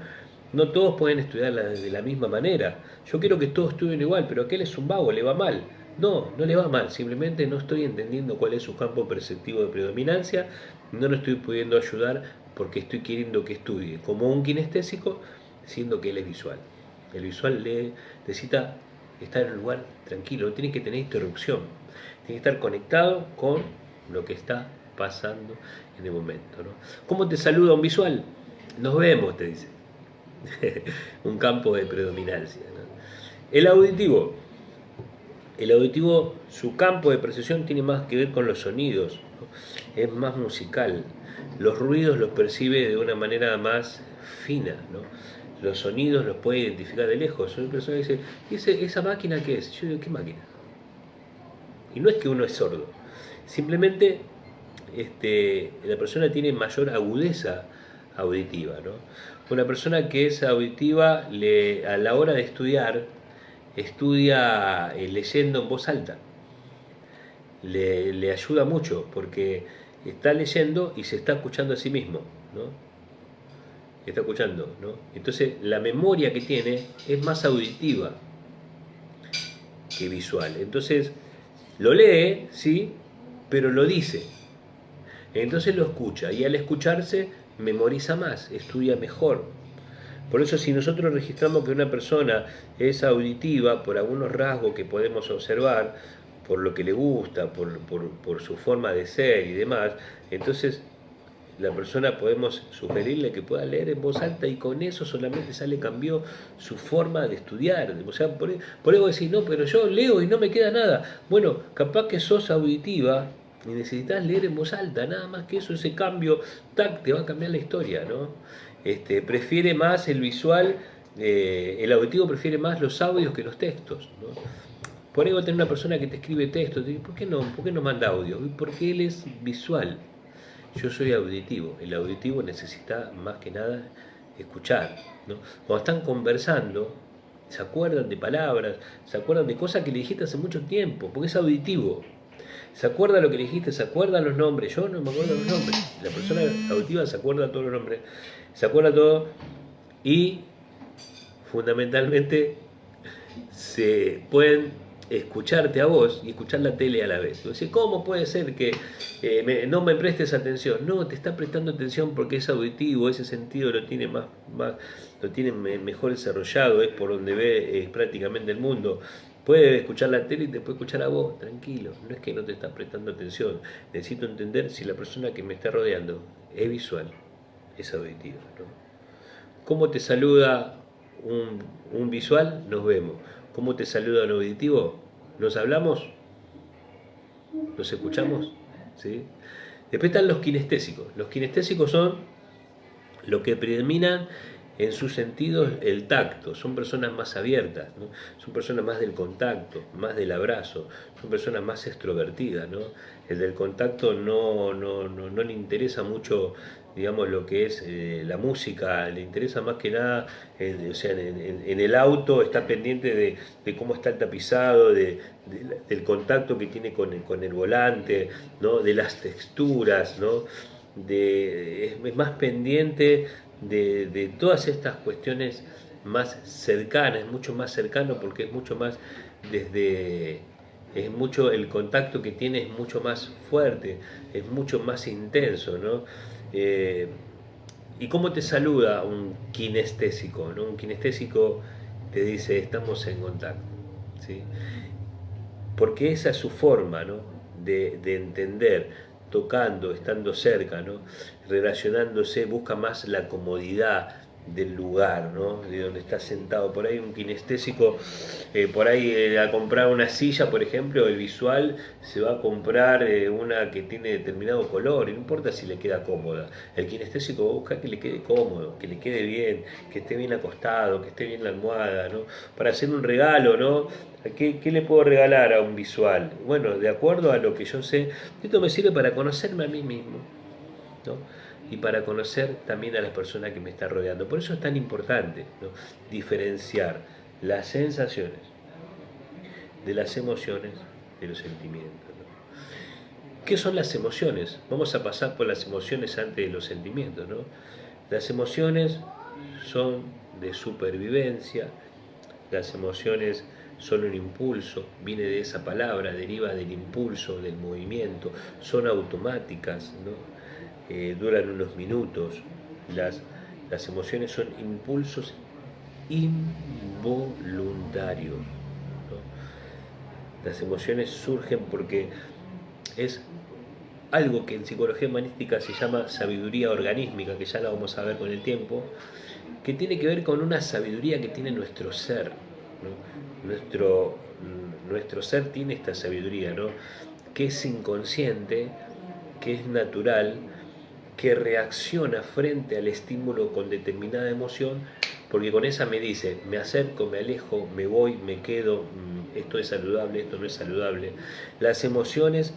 No todos pueden estudiar de la misma manera. Yo quiero que todos estudien igual, pero aquel es un vago, le va mal. No, no le va mal, simplemente no estoy entendiendo cuál es su campo perceptivo de predominancia, no lo estoy pudiendo ayudar porque estoy queriendo que estudie como un kinestésico, siendo que él es visual. El visual necesita estar en un lugar tranquilo, no tiene que tener interrupción, tiene que estar conectado con lo que está pasando en el momento, ¿no? ¿Cómo te saluda un visual? Nos vemos, te dice. Un campo de predominancia, ¿no? El auditivo, su campo de percepción tiene más que ver con los sonidos, ¿no? Es más musical. Los ruidos los percibe de una manera más fina, ¿no? Los sonidos los puede identificar de lejos. Una persona dice, ¿esa máquina qué es? Yo digo, ¿qué máquina? Y no es que uno es sordo, simplemente la persona tiene mayor agudeza auditiva, ¿no? Una persona que es auditiva a la hora de estudiar, estudia leyendo en voz alta. Le ayuda mucho porque está leyendo y se está escuchando a sí mismo, ¿no? Está escuchando, ¿no? Entonces la memoria que tiene es más auditiva que visual. Entonces lo lee, sí, pero lo dice. Entonces lo escucha y al escucharse memoriza más, estudia mejor. Por eso si nosotros registramos que una persona es auditiva por algunos rasgos que podemos observar, por lo que le gusta, por su forma de ser y demás, entonces la persona podemos sugerirle que pueda leer en voz alta y con eso solamente cambió su forma de estudiar. O sea, por eso decís, no, pero yo leo y no me queda nada. Bueno, capaz que sos auditiva y necesitas leer en voz alta, nada más que eso, ese cambio, tac, te va a cambiar la historia, ¿no? Prefiere más el visual, el auditivo prefiere más los audios que los textos, ¿no? Por ahí va a tener una persona que te escribe textos, ¿por qué no manda audio? Porque él es visual. Yo soy auditivo, el auditivo necesita más que nada escuchar, ¿no? Cuando están conversando, se acuerdan de palabras, se acuerdan de cosas que le dijiste hace mucho tiempo, porque es auditivo. Se acuerda lo que le dijiste, se acuerdan los nombres. Yo no me acuerdo los nombres. La persona auditiva se acuerda todos los nombres, se acuerda todo y fundamentalmente se pueden escucharte a vos y escuchar la tele a la vez. Decís, ¿cómo puede ser que no me prestes atención? No, te está prestando atención porque es auditivo, ese sentido lo tiene lo tiene mejor desarrollado, es por donde ve prácticamente el mundo. Puede escuchar la tele y te puede escuchar a vos, tranquilo. No es que no te está prestando atención. Necesito entender si la persona que me está rodeando es visual, es auditiva, ¿no? ¿Cómo te saluda un visual? Nos vemos. ¿Cómo te saluda un auditivo? ¿Nos hablamos? ¿Nos escuchamos? ¿Sí? Después están los kinestésicos. Los kinestésicos son lo que predominan en sus sentidos el tacto. Son personas más abiertas, ¿no? Son personas más del contacto, más del abrazo. Son personas más extrovertidas, ¿no? El del contacto no le interesa mucho, digamos, lo que es la música, le interesa más que nada, o sea, en el auto está pendiente de cómo está el tapizado, del contacto que tiene con el volante, ¿no? De las texturas, ¿no? Es más pendiente de todas estas cuestiones más cercanas, mucho más cercano porque es mucho más el contacto que tiene es mucho más fuerte, es mucho más intenso, ¿no? ¿Y cómo te saluda un kinestésico, ¿no? Un kinestésico te dice, estamos en contacto, ¿sí? Porque esa es su forma, ¿no? de entender, tocando, estando cerca, ¿no? Relacionándose, busca más la comodidad del lugar, ¿no? De donde está sentado. Por ahí un kinestésico, por ahí a comprar una silla, por ejemplo, el visual se va a comprar una que tiene determinado color, y no importa si le queda cómoda. El kinestésico va a buscar que le quede cómodo, que le quede bien, que esté bien acostado, que esté bien la almohada, ¿no? Para hacer un regalo, ¿no? ¿Qué le puedo regalar a un visual? Bueno, de acuerdo a lo que yo sé, esto me sirve para conocerme a mí mismo, ¿no? y para conocer también a la persona que me está rodeando. Por eso es tan importante, ¿no?, diferenciar las sensaciones de las emociones, de los sentimientos, ¿no? ¿Qué son las emociones? Vamos a pasar por las emociones antes de los sentimientos, ¿no? Las emociones son de supervivencia, las emociones son un impulso, viene de esa palabra, deriva del impulso, del movimiento, son automáticas, ¿no? Duran unos minutos. Las emociones son impulsos involuntarios, ¿no? Las emociones surgen porque es algo que en psicología humanística se llama sabiduría organísmica, que ya la vamos a ver con el tiempo, que tiene que ver con una sabiduría que tiene nuestro ser, ¿no? Nuestro ser tiene esta sabiduría, ¿no?, que es inconsciente, que es natural, que reacciona frente al estímulo con determinada emoción, porque con esa me dice, me acerco, me alejo, me voy, me quedo, esto es saludable, esto no es saludable. Las emociones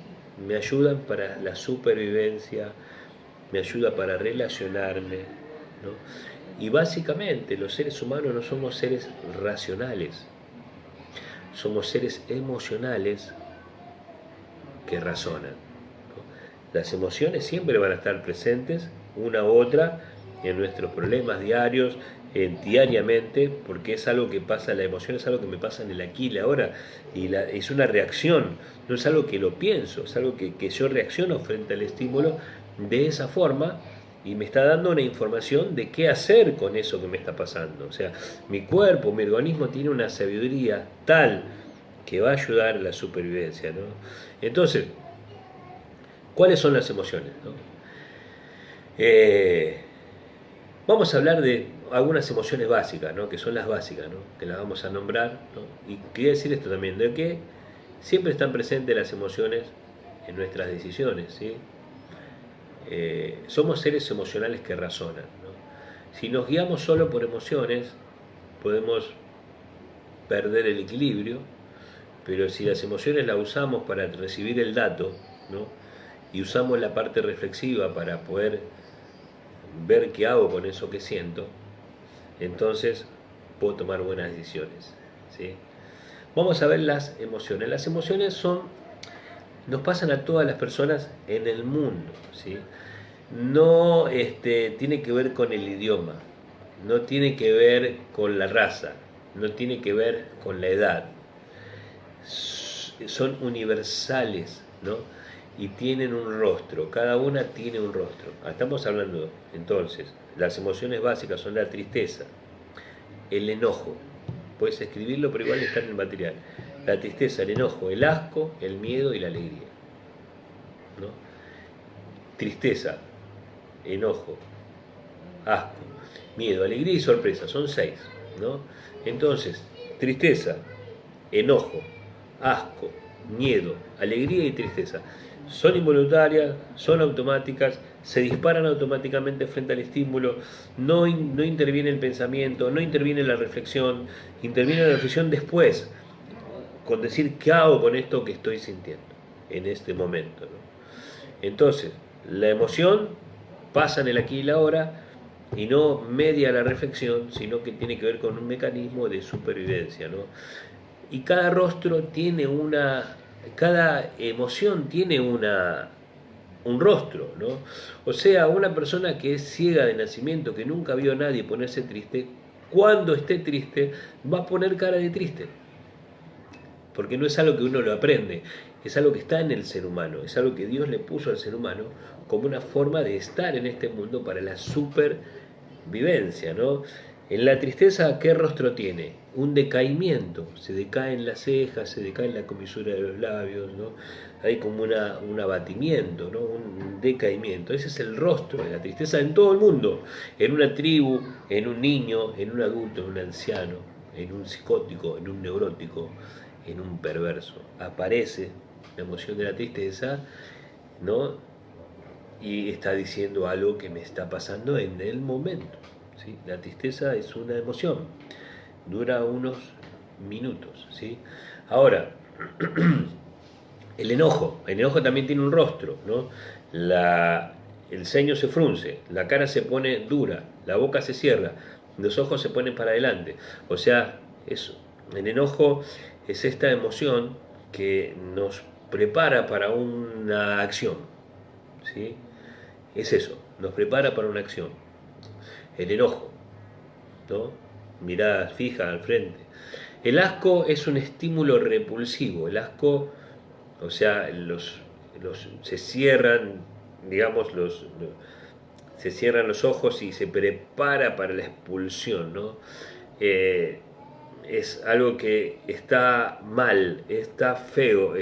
me ayudan para la supervivencia, me ayuda para relacionarme, ¿no? Y básicamente los seres humanos no somos seres racionales, somos seres emocionales que razonan, ¿no? Las emociones siempre van a estar presentes, una u otra, en nuestros problemas diarios, diariamente, porque es algo que pasa, la emoción es algo que me pasa en el aquí y el ahora, y es una reacción, no es algo que lo pienso, es algo que yo reacciono frente al estímulo de esa forma, y me está dando una información de qué hacer con eso que me está pasando. O sea, mi cuerpo, mi organismo tiene una sabiduría tal que va a ayudar a la supervivencia, ¿no? Entonces, ¿cuáles son las emociones, no? Vamos a hablar de algunas emociones básicas, ¿no?, que son las básicas, ¿no?, que las vamos a nombrar, ¿no? Y quería decir esto también, de que siempre están presentes las emociones en nuestras decisiones, ¿sí? Somos seres emocionales que razonan, ¿no? Si nos guiamos solo por emociones, podemos perder el equilibrio, pero si las emociones las usamos para recibir el dato, ¿no?, y usamos la parte reflexiva para poder ver qué hago con eso que siento, entonces puedo tomar buenas decisiones, ¿sí? Vamos a ver las emociones. Las emociones nos pasan a todas las personas en el mundo, ¿sí? No tiene que ver con el idioma, no tiene que ver con la raza, no tiene que ver con la edad. Son universales, ¿no? Y tienen un rostro, cada una tiene un rostro. Estamos hablando entonces, las emociones básicas son la tristeza, el enojo, puedes escribirlo pero igual está en el material, la tristeza, el enojo, el asco, el miedo y la alegría, ¿no? Tristeza, enojo, asco, miedo, alegría y sorpresa, son 6, ¿no? Entonces, tristeza, enojo, asco, miedo, alegría y tristeza son involuntarias, son automáticas, se disparan automáticamente frente al estímulo, no interviene el pensamiento, no interviene la reflexión, interviene la reflexión después, con decir qué hago con esto que estoy sintiendo en este momento, ¿no? Entonces, la emoción pasa en el aquí y la ahora y no media la reflexión, sino que tiene que ver con un mecanismo de supervivencia, ¿no? Y cada rostro tiene cada emoción tiene un rostro, ¿no? O sea, una persona que es ciega de nacimiento, que nunca vio a nadie ponerse triste, cuando esté triste va a poner cara de triste, porque no es algo que uno lo aprende, es algo que está en el ser humano, es algo que Dios le puso al ser humano como una forma de estar en este mundo para la supervivencia, ¿no? En la tristeza, ¿qué rostro tiene? Un decaimiento, se decaen las cejas, se decae la comisura de los labios, ¿no? Hay como un abatimiento, ¿no?, un decaimiento. Ese es el rostro de la tristeza en todo el mundo, en una tribu, en un niño, en un adulto, en un anciano, en un psicótico, en un neurótico, en un perverso. Aparece la emoción de la tristeza, ¿no?, y está diciendo algo que me está pasando en el momento, ¿sí? La tristeza es una emoción, dura unos minutos, ¿sí? Ahora, el enojo también tiene un rostro, ¿no? el ceño se frunce, la cara se pone dura, la boca se cierra, los ojos se ponen para adelante. O sea, eso. El enojo es esta emoción que nos prepara para una acción, ¿sí? Es eso, nos prepara para una acción. El enojo, ¿no? Mirada fija al frente. El asco es un estímulo repulsivo. El asco, o sea, se cierran, digamos, se cierran los ojos y se prepara para la expulsión, ¿no? Es algo que está mal, está feo,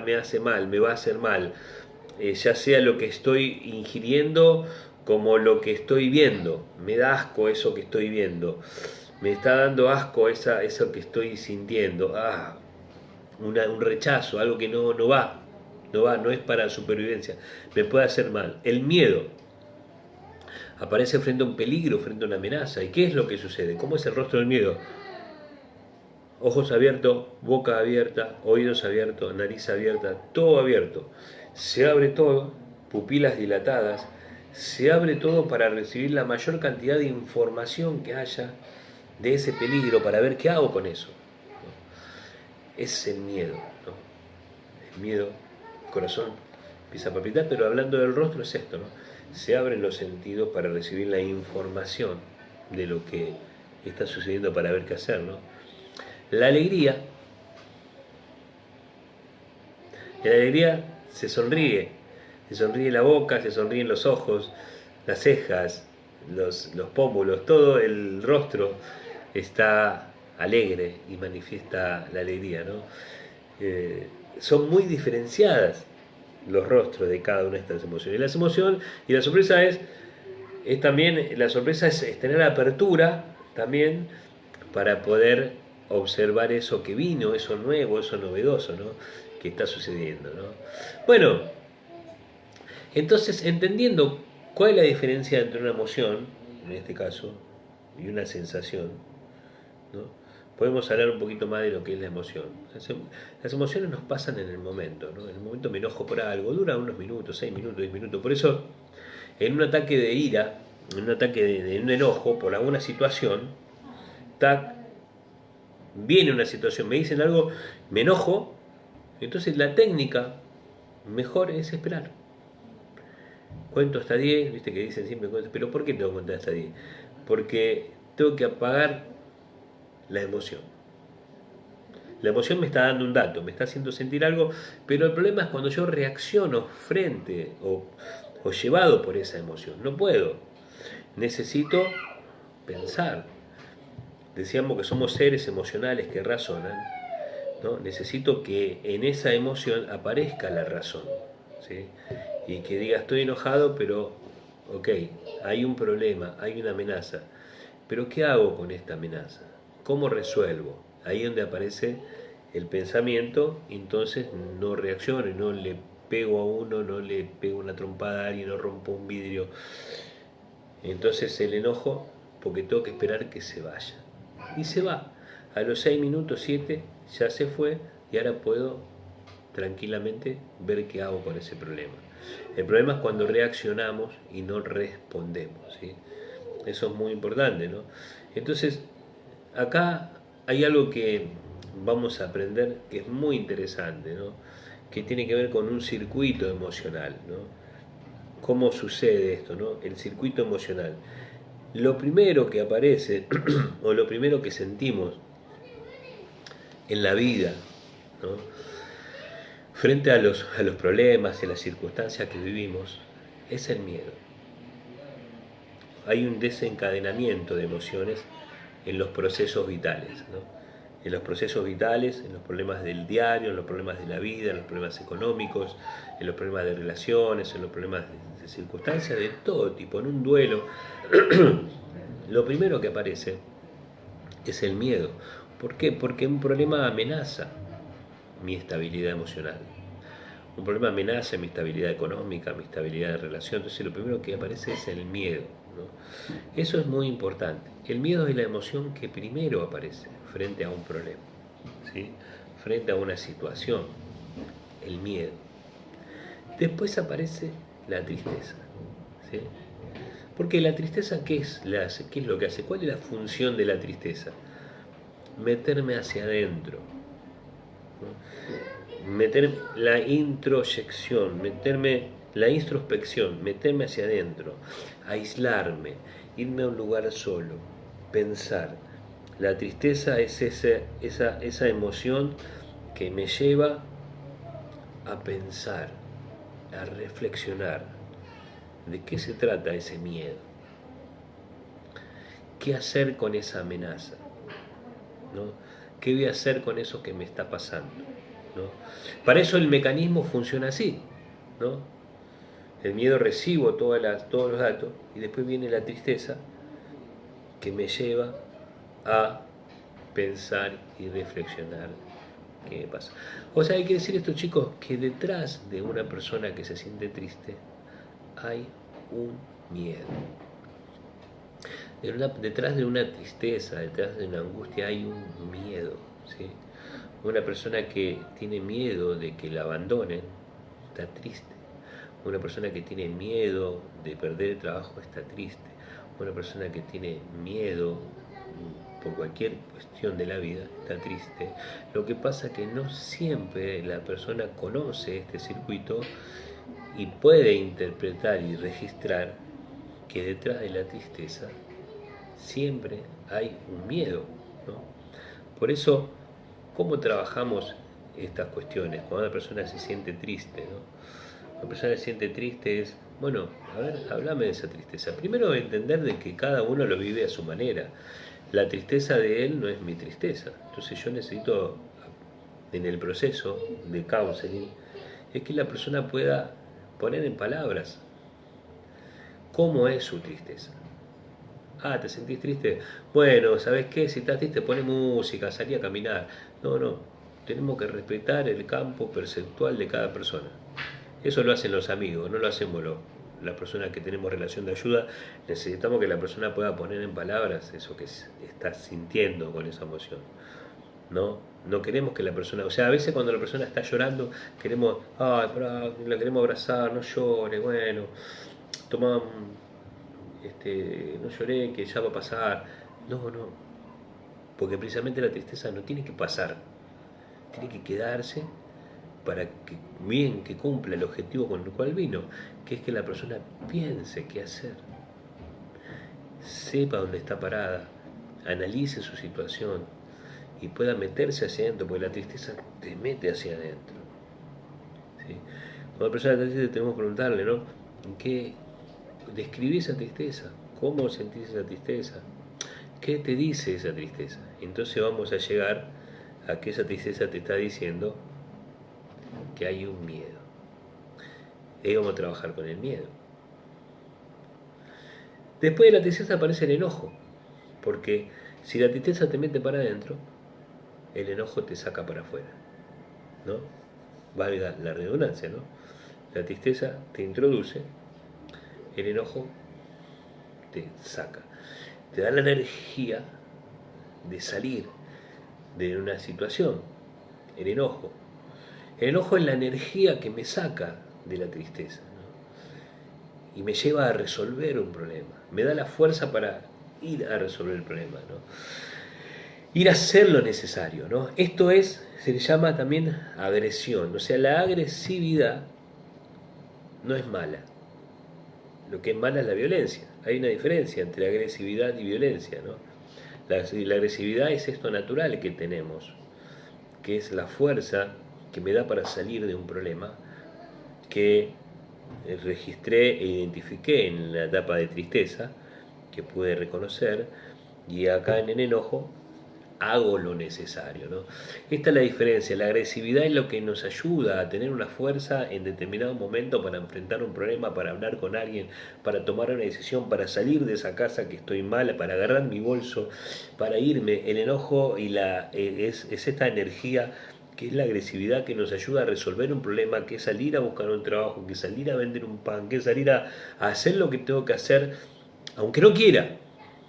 me hace mal, me va a hacer mal, ya sea lo que estoy ingiriendo como lo que estoy viendo. Me da asco eso que estoy viendo, me está dando asco eso que estoy sintiendo, un rechazo, algo que no va, no es para supervivencia, me puede hacer mal. El miedo aparece frente a un peligro, frente a una amenaza. ¿Y qué es lo que sucede? ¿Cómo es el rostro del miedo? Ojos abiertos, boca abierta, oídos abiertos, nariz abierta, todo abierto. Se abre todo, pupilas dilatadas, se abre todo para recibir la mayor cantidad de información que haya de ese peligro, para ver qué hago con eso. Es el miedo, ¿no? El miedo, el corazón empieza a palpitar, pero hablando del rostro es esto, ¿no? Se abren los sentidos para recibir la información de lo que está sucediendo, para ver qué hacer, ¿no? La alegría, se sonríe la boca, se sonríen los ojos, las cejas, los pómulos, todo el rostro está alegre y manifiesta la alegría, ¿no? Son muy diferenciadas los rostros de cada una de estas emociones. Y la sorpresa es también, la sorpresa es tener apertura también para poder observar eso que vino, eso nuevo, eso novedoso, ¿no? Que está sucediendo, ¿no? Bueno, entonces, entendiendo cuál es la diferencia entre una emoción, en este caso, y una sensación, ¿no? Podemos hablar un poquito más de lo que es la emoción. Las emociones nos pasan en el momento, ¿no? En el momento me enojo por algo, dura unos minutos, 6 minutos, 10 minutos. Por eso, en un ataque de ira, en un ataque de un enojo por alguna situación, viene una situación, me dicen algo, me enojo, entonces la técnica mejor es esperar. Cuento hasta 10, viste que dicen siempre, pero ¿por qué tengo que contar hasta 10? Porque tengo que apagar la emoción. La emoción me está dando un dato, me está haciendo sentir algo, pero el problema es cuando yo reacciono frente o llevado por esa emoción. No puedo. Necesito pensar. Decíamos que somos seres emocionales que razonan, ¿no? Necesito que en esa emoción aparezca la razón, ¿sí? Y que diga, estoy enojado, pero, ok, hay un problema, hay una amenaza, pero ¿qué hago con esta amenaza? ¿Cómo resuelvo? Ahí es donde aparece el pensamiento, y entonces no reacciono, no le pego a uno, no le pego una trompada a alguien, no rompo un vidrio. Entonces el enojo, porque tengo que esperar que se vaya. Y se va. A los 6 minutos, 7, ya se fue, y ahora puedo tranquilamente ver qué hago con ese problema. El problema es cuando reaccionamos y no respondemos, ¿sí? Eso es muy importante, ¿no? Entonces, acá hay algo que vamos a aprender que es muy interesante, ¿no? Que tiene que ver con un circuito emocional, ¿no? ¿Cómo sucede esto, ¿no? El circuito emocional. Lo primero que aparece, o lo primero que sentimos en la vida, ¿no? Frente a los problemas y las circunstancias que vivimos, es el miedo. Hay un desencadenamiento de emociones en los procesos vitales, ¿no? En los procesos vitales, en los problemas del diario, en los problemas de la vida, en los problemas económicos, en los problemas de relaciones, en los problemas de circunstancias de todo tipo, en un duelo. Lo primero que aparece es el miedo. ¿Por qué? Porque un problema amenaza mi estabilidad emocional. Un problema amenaza mi estabilidad económica, mi estabilidad de relación. Entonces lo primero que aparece es el miedo, ¿no? Eso es muy importante. El miedo es la emoción que primero aparece frente a un problema, ¿sí? Frente a una situación. El miedo. Después aparece la tristeza, ¿sí? Porque la tristeza, ¿qué es lo que hace? ¿Cuál es la función de la tristeza? Meterme hacia adentro, ¿no? Meter la introyección, la introspección, meterme hacia adentro, aislarme, irme a un lugar solo, pensar. La tristeza es esa emoción que me lleva a pensar, a reflexionar. ¿De qué se trata ese miedo? ¿Qué hacer con esa amenaza? ¿No? ¿Qué voy a hacer con eso que me está pasando? ¿No? Para eso el mecanismo funciona así, ¿no? El miedo recibo todos los datos y después viene la tristeza que me lleva a pensar y reflexionar qué pasa. O sea, hay que decir esto, chicos, que detrás de una persona que se siente triste hay un miedo. Detrás de una tristeza, detrás de una angustia hay un miedo, ¿sí? Una persona que tiene miedo de que la abandonen está triste. Una persona que tiene miedo de perder el trabajo está triste. Una persona que tiene miedo por cualquier cuestión de la vida está triste. Lo que pasa es que no siempre la persona conoce este circuito y puede interpretar y registrar que detrás de la tristeza siempre hay un miedo, ¿no? Por eso, ¿cómo trabajamos estas cuestiones? Cuando una persona se siente triste, ¿no? Una persona se siente triste es, bueno, a ver, háblame de esa tristeza. Primero entender de que cada uno lo vive a su manera. La tristeza de él no es mi tristeza. Entonces yo necesito, en el proceso de counseling, es que la persona pueda poner en palabras cómo es su tristeza. Ah, ¿te sentís triste? Bueno, ¿sabes qué? Si estás triste, pone música, salí a caminar. No. Tenemos que respetar el campo perceptual de cada persona. Eso lo hacen los amigos, no lo hacemos las personas que tenemos relación de ayuda. Necesitamos que la persona pueda poner en palabras eso que está sintiendo con esa emoción. No queremos que la persona, o sea, a veces cuando la persona está llorando, queremos, la queremos abrazar, no llore, bueno, toma, no lloré, que ya va a pasar. No, porque precisamente la tristeza no tiene que pasar, tiene que quedarse para que cumpla el objetivo con el cual vino, que es que la persona piense qué hacer, sepa dónde está parada, analice su situación y pueda meterse hacia adentro, porque la tristeza te mete hacia adentro, ¿sí? Cuando la persona está triste tenemos que preguntarle, ¿no? ¿En qué describí esa tristeza? ¿Cómo sentís esa tristeza? ¿Qué te dice esa tristeza? Entonces vamos a llegar a que esa tristeza te está diciendo que hay un miedo. Y vamos a trabajar con el miedo. Después de la tristeza aparece el enojo, porque si la tristeza te mete para adentro, el enojo te saca para afuera, ¿no? Valga la redundancia, ¿no? La tristeza te introduce, el enojo te saca, te da la energía de salir de una situación, el enojo. El enojo es la energía que me saca de la tristeza, ¿no? Y me lleva a resolver un problema, me da la fuerza para ir a resolver el problema, ¿no? Ir a hacer lo necesario, ¿no? Esto se le llama también agresión, o sea, la agresividad no es mala. Lo que es mala es la violencia. Hay una diferencia entre agresividad y violencia, ¿no? La agresividad es esto natural que tenemos, que es la fuerza que me da para salir de un problema que registré e identifiqué en la etapa de tristeza, que pude reconocer, y acá en el enojo hago lo necesario, ¿no? Esta es la diferencia. La agresividad es lo que nos ayuda a tener una fuerza en determinado momento para enfrentar un problema, para hablar con alguien, para tomar una decisión, para salir de esa casa que estoy mala, para agarrar mi bolso, para irme. El enojo es esta energía que es la agresividad que nos ayuda a resolver un problema, que es salir a buscar un trabajo, que es salir a vender un pan, que es salir a hacer lo que tengo que hacer, aunque no quiera,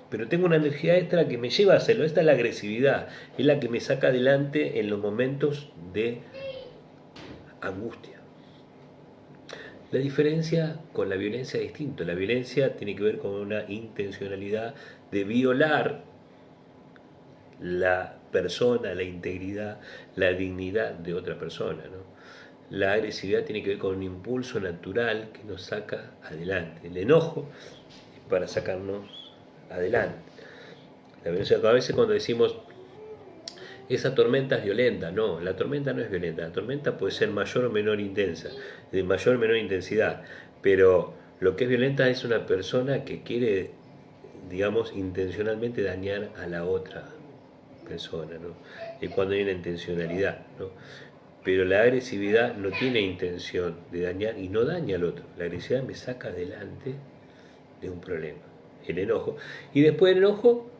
pero tengo una energía extra que me lleva a hacerlo. Esta es la agresividad, es la que me saca adelante en los momentos de angustia. La diferencia con la violencia es distinto. La violencia tiene que ver con una intencionalidad de violar la persona, la integridad, la dignidad de otra persona, ¿no? La agresividad tiene que ver con un impulso natural que nos saca adelante. El enojo es para sacarnos adelante. La violencia, a veces cuando decimos esa tormenta es violenta, no, la tormenta no es violenta, la tormenta puede ser mayor o menor intensa, de mayor o menor intensidad, pero lo que es violenta es una persona que quiere, digamos, intencionalmente dañar a la otra persona, ¿no? Es cuando hay una intencionalidad, ¿no? Pero la agresividad no tiene intención de dañar y no daña al otro. La agresividad me saca adelante de un problema, el enojo. Y después del enojo,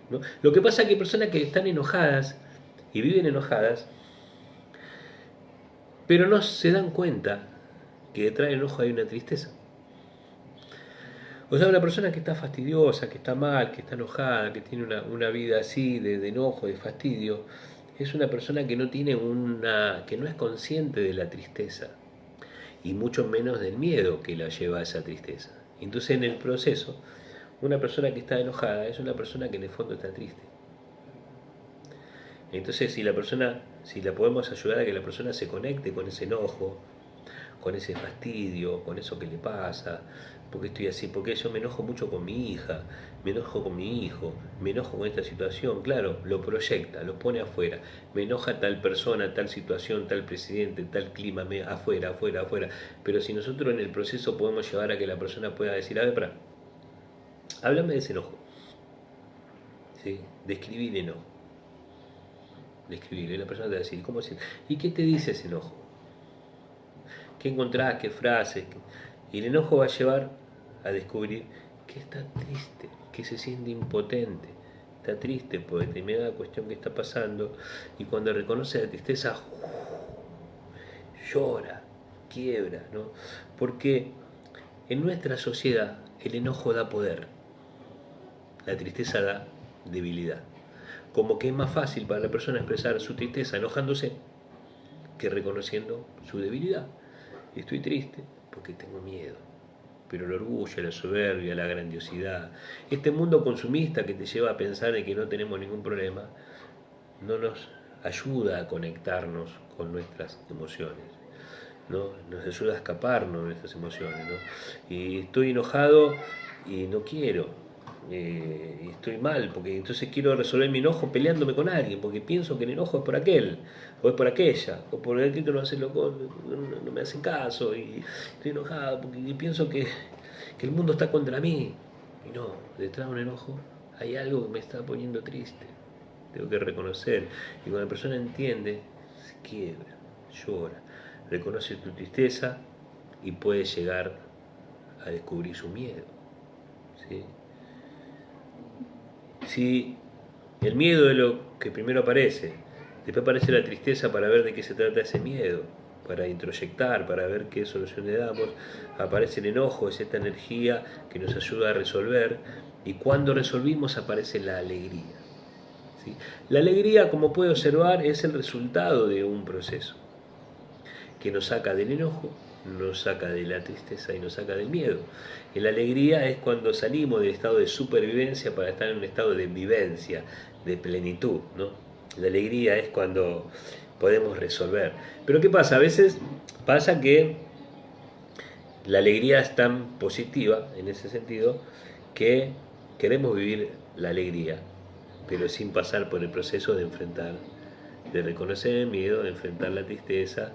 ¿no? Lo que pasa es que hay personas que están enojadas y viven enojadas, pero no se dan cuenta que detrás del enojo hay una tristeza. O sea, una persona que está fastidiosa, que está mal, que está enojada, que tiene una vida así de enojo, de fastidio, es una persona que no tiene que no es consciente de la tristeza y mucho menos del miedo que la lleva a esa tristeza. Entonces, en el proceso, una persona que está enojada es una persona que en el fondo está triste. Entonces, si la podemos ayudar a que la persona se conecte con ese enojo, con ese fastidio, con eso que le pasa, porque estoy así, porque yo me enojo mucho con mi hija, me enojo con mi hijo, me enojo con esta situación, claro, lo proyecta, lo pone afuera, me enoja tal persona, tal situación, tal presidente, tal clima, afuera, afuera, afuera, pero si nosotros en el proceso podemos llevar a que la persona pueda decir, a ver, para, háblame de ese enojo, ¿sí? Describir el enojo, describir, y la persona te va a decir, ¿cómo es? ¿Y qué te dice ese enojo? ¿Qué encontrás? ¿Qué frases? Y el enojo va a llevar a descubrir que está triste, que se siente impotente, está triste por determinada cuestión que está pasando, y cuando reconoce la tristeza, llora, quiebra, ¿no? Porque en nuestra sociedad el enojo da poder, la tristeza da debilidad. Como que es más fácil para la persona expresar su tristeza enojándose que reconociendo su debilidad. Estoy triste porque tengo miedo. Pero el orgullo, la soberbia, la grandiosidad, este mundo consumista que te lleva a pensar en que no tenemos ningún problema, no nos ayuda a conectarnos con nuestras emociones, ¿no? Nos ayuda a escaparnos de nuestras emociones, ¿no? Y estoy enojado y no quiero, y estoy mal, porque entonces quiero resolver mi enojo peleándome con alguien, porque pienso que el enojo es por aquel, o es por aquella, o por el que no hace no me hace caso, y estoy enojado porque pienso que el mundo está contra mí. Y no, detrás de un enojo hay algo que me está poniendo triste, tengo que reconocer. Y cuando la persona entiende, se quiebra, llora, reconoce tu tristeza y puede llegar a descubrir su miedo, ¿sí? Si el miedo es lo que primero aparece, después aparece la tristeza para ver de qué se trata ese miedo, para introyectar, para ver qué solución le damos, aparece el enojo, es esta energía que nos ayuda a resolver, y cuando resolvimos aparece la alegría, ¿sí? La alegría, como puede observar, es el resultado de un proceso que nos saca del enojo, nos saca de la tristeza y nos saca del miedo. Y la alegría es cuando salimos del estado de supervivencia para estar en un estado de vivencia, de plenitud, ¿no? La alegría es cuando podemos resolver. Pero ¿qué pasa? A veces pasa que la alegría es tan positiva en ese sentido que queremos vivir la alegría, pero sin pasar por el proceso de enfrentar, de reconocer el miedo, de enfrentar la tristeza,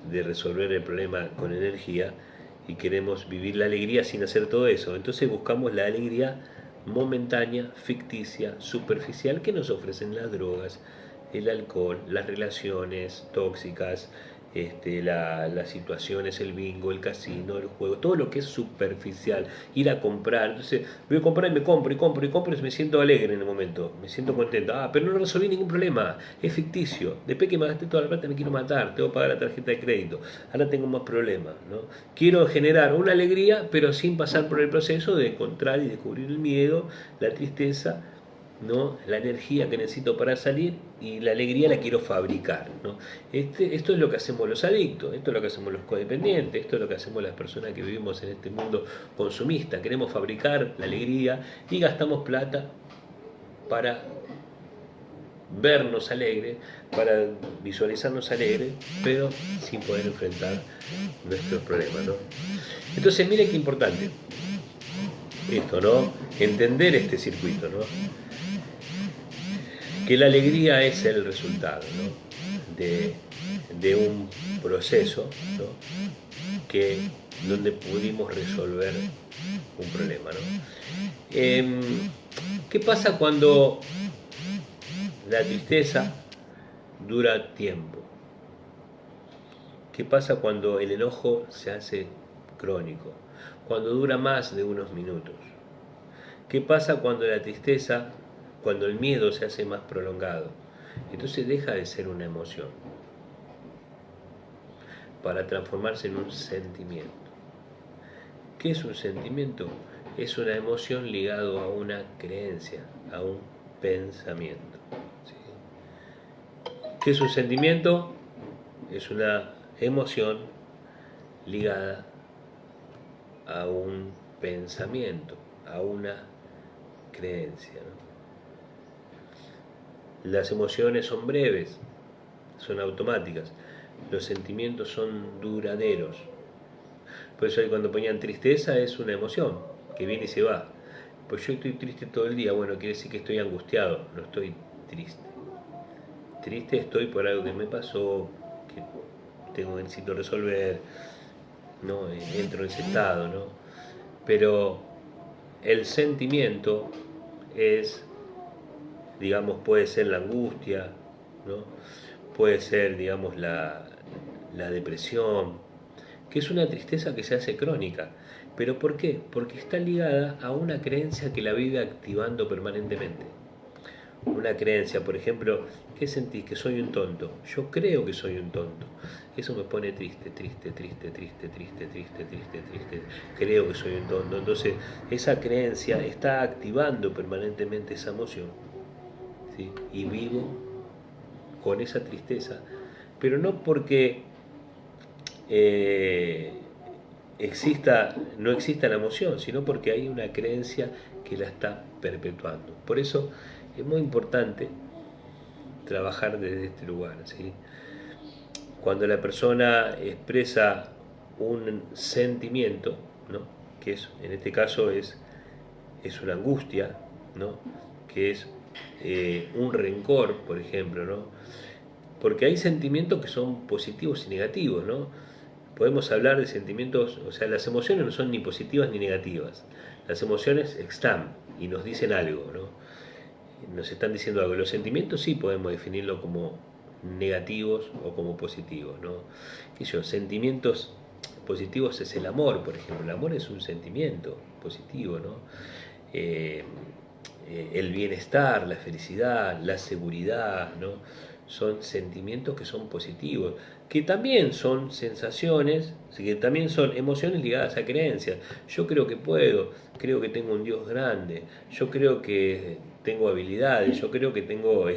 de resolver el problema con energía, y queremos vivir la alegría sin hacer todo eso. Entonces buscamos la alegría momentánea, ficticia, superficial que nos ofrecen las drogas, el alcohol, las relaciones tóxicas, las situaciones, el bingo, el casino, el juego, todo lo que es superficial, ir a comprar. Entonces voy a comprar y me compro y compro y compro y me siento alegre en el momento, me siento contento. Pero no resolví ningún problema, es ficticio. Después que me gasté toda la plata me quiero matar, tengo que pagar la tarjeta de crédito, ahora tengo más problemas, ¿no? Quiero generar una alegría, pero sin pasar por el proceso de encontrar y descubrir el miedo, la tristeza ¿no? La energía que necesito para salir y la alegría la quiero fabricar, ¿no? Esto es lo que hacemos los adictos, esto es lo que hacemos los codependientes, esto es lo que hacemos las personas que vivimos en este mundo consumista. Queremos fabricar la alegría y gastamos plata para vernos alegres, para visualizarnos alegres, pero sin poder enfrentar nuestros problemas, ¿no? Entonces, mire qué importante esto, ¿no? Entender este circuito, ¿no? Que la alegría es el resultado, ¿no? de un proceso, ¿no? Donde pudimos resolver un problema, ¿no? ¿Qué pasa cuando la tristeza dura tiempo? ¿Qué pasa cuando el enojo se hace crónico? Cuando dura más de unos minutos. ¿Qué pasa cuando la tristeza, cuando el miedo se hace más prolongado? Entonces deja de ser una emoción para transformarse en un sentimiento. ¿Qué es un sentimiento? Es una emoción ligada a una creencia, a un pensamiento. ¿Sí? ¿Qué es un sentimiento? Es una emoción ligada a un pensamiento, a una creencia, ¿no? Las emociones son breves, son automáticas, los sentimientos son duraderos. Por eso cuando ponían tristeza es una emoción que viene y se va. Pues yo estoy triste todo el día, bueno, quiere decir que estoy angustiado, no estoy triste. Triste estoy por algo que me pasó, que necesito resolver, ¿no? Entro en ese estado, ¿no? Pero el sentimiento es, digamos, puede ser la angustia, ¿no? Puede ser, digamos, la depresión, que es una tristeza que se hace crónica. ¿Pero por qué? Porque está ligada a una creencia que la vive activando permanentemente. Una creencia, por ejemplo, ¿qué sentís? Que soy un tonto. Yo creo que soy un tonto. Eso me pone triste, triste, triste, triste, triste, triste, triste, triste. Creo que soy un tonto. Entonces, esa creencia está activando permanentemente esa emoción, ¿sí? Y vivo con esa tristeza, pero no porque no exista la emoción, sino porque hay una creencia que la está perpetuando. Por eso es muy importante trabajar desde este lugar, ¿sí? Cuando la persona expresa un sentimiento, ¿no? Que es, en este caso es una angustia, ¿no? Que es un rencor, por ejemplo, ¿no? Porque hay sentimientos que son positivos y negativos, ¿no? Podemos hablar de sentimientos, o sea, las emociones no son ni positivas ni negativas. Las emociones están y nos dicen algo, ¿no? Nos están diciendo algo. Los sentimientos sí podemos definirlo como negativos o como positivos, ¿no? Sentimientos positivos es el amor, por ejemplo. El amor es un sentimiento positivo, ¿no? El bienestar, la felicidad, la seguridad, ¿no? Son sentimientos que son positivos, que también son sensaciones, que también son emociones ligadas a creencias. Yo creo que puedo, creo que tengo un Dios grande, yo creo que tengo habilidades, yo creo que tengo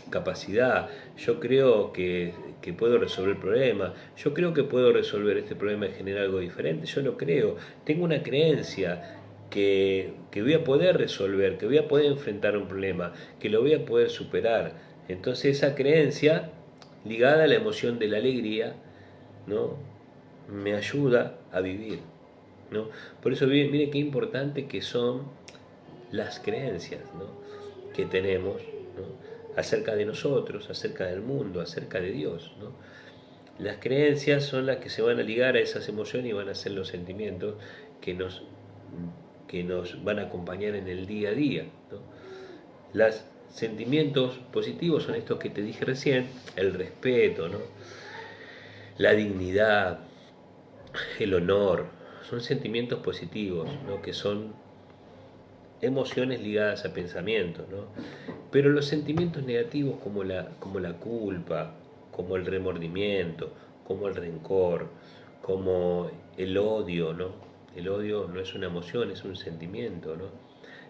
capacidad, yo creo que puedo resolver problemas, yo creo que puedo resolver este problema y generar algo diferente, yo lo creo, tengo una creencia que voy a poder resolver, que voy a poder enfrentar un problema, que lo voy a poder superar. Entonces esa creencia ligada a la emoción de la alegría, ¿no? Me ayuda a vivir, ¿no? Por eso mire qué importante que son las creencias, ¿no? Que tenemos, ¿no? Acerca de nosotros, acerca del mundo, acerca de Dios, ¿no? Las creencias son las que se van a ligar a esas emociones y van a ser los sentimientos que nos van a acompañar en el día a día, ¿no? Los sentimientos positivos son estos que te dije recién: el respeto, ¿no? La dignidad, el honor, son sentimientos positivos, ¿no? Que son emociones ligadas a pensamientos, ¿no? Pero los sentimientos negativos como la culpa, como el remordimiento, como el rencor, como el odio, ¿no? El odio no es una emoción, es un sentimiento, ¿no?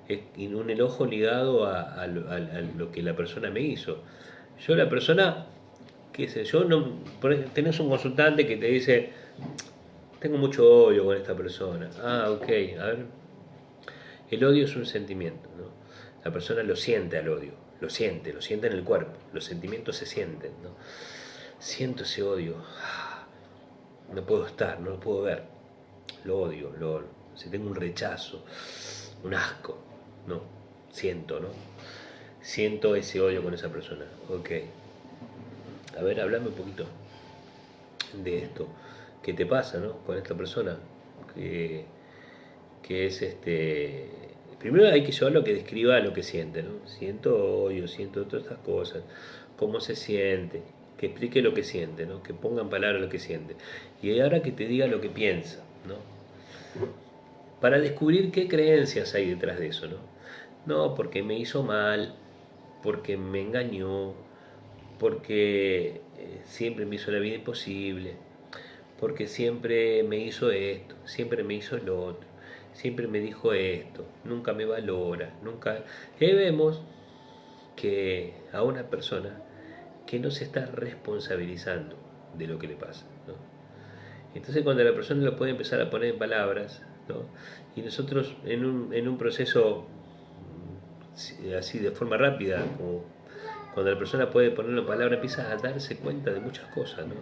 y un enojo ligado a lo que la persona me hizo. Yo la persona, qué sé yo, no, tenés un consultante que te dice, tengo mucho odio con esta persona. Ah, ok, a ver. El odio es un sentimiento, ¿no? La persona lo siente al odio, lo siente en el cuerpo, los sentimientos se sienten, ¿no? Siento ese odio, no puedo estar, no lo puedo ver, lo odio, si tengo un rechazo, un asco, no, siento, ¿no? Siento ese odio con esa persona, ok. A ver, hablame un poquito de esto. ¿Qué te pasa, no? Con esta persona. Que es Primero hay que llevarlo a que describa lo que siente, ¿no? Siento odio, siento todas estas cosas. Cómo se siente. Que explique lo que siente, ¿no? Que ponga en palabras lo que siente. Y ahora que te diga lo que piensa, ¿no? Para descubrir qué creencias hay detrás de eso, ¿no? No, porque me hizo mal, porque me engañó, porque siempre me hizo la vida imposible, porque siempre me hizo esto, siempre me hizo lo otro, siempre me dijo esto, nunca me valora, nunca... Y ahí vemos que a una persona que no se está responsabilizando de lo que le pasa, ¿no? Entonces cuando la persona lo puede empezar a poner en palabras, ¿no? Y nosotros en un proceso así de forma rápida, como cuando la persona puede ponerlo en palabras, empieza a darse cuenta de muchas cosas, ¿no?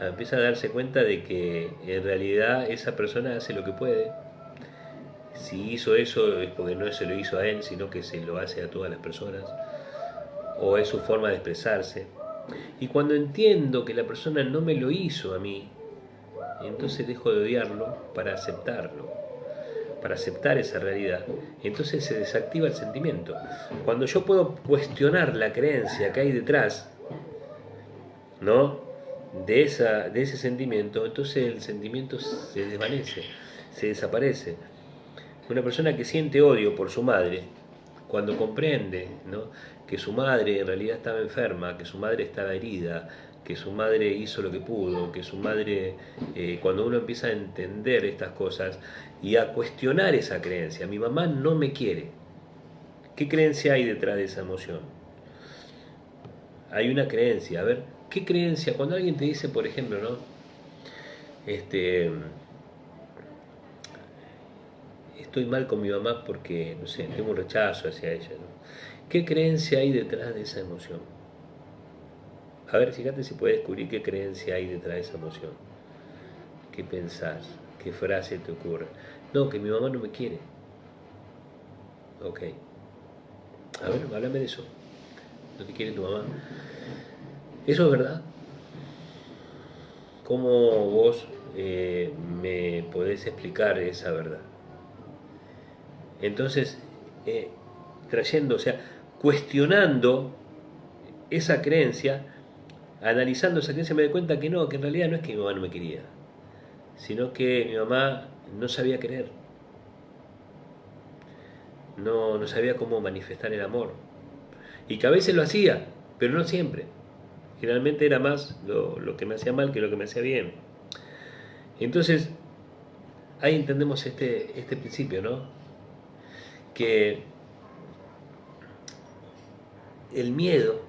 Empieza a darse cuenta de que en realidad esa persona hace lo que puede. Si hizo eso es porque no se lo hizo a él, sino que se lo hace a todas las personas, o es su forma de expresarse. Y cuando entiendo que la persona no me lo hizo a mí, entonces dejo de odiarlo para aceptarlo, para aceptar esa realidad. Entonces se desactiva el sentimiento. Cuando yo puedo cuestionar la creencia que hay detrás, ¿no? de ese sentimiento, entonces el sentimiento se desvanece, se desaparece. Una persona que siente odio por su madre, cuando comprende, ¿no? que su madre en realidad estaba enferma, que su madre estaba herida, que su madre hizo lo que pudo, que su madre, cuando uno empieza a entender estas cosas y a cuestionar esa creencia, mi mamá no me quiere, ¿qué creencia hay detrás de esa emoción? Hay una creencia, a ver, ¿qué creencia? Cuando alguien te dice, por ejemplo, ¿no? Estoy mal con mi mamá porque, no sé, tengo un rechazo hacia ella, ¿no? ¿Qué creencia hay detrás de esa emoción? A ver, fíjate si puedes descubrir qué creencia hay detrás de esa emoción. ¿Qué pensás? ¿Qué frase te ocurre? No, que mi mamá no me quiere. Ok. A ver, háblame de eso. ¿No te quiere tu mamá? ¿Eso es verdad? ¿Cómo vos me podés explicar esa verdad? Entonces, trayendo, o sea, cuestionando esa creencia, analizando esa creencia, me doy cuenta que no, que en realidad no es que mi mamá no me quería, sino que mi mamá no sabía querer, no sabía cómo manifestar el amor, y que a veces lo hacía, pero no siempre. Generalmente era más lo que me hacía mal que lo que me hacía bien. Entonces, ahí entendemos este principio, ¿no? Que el miedo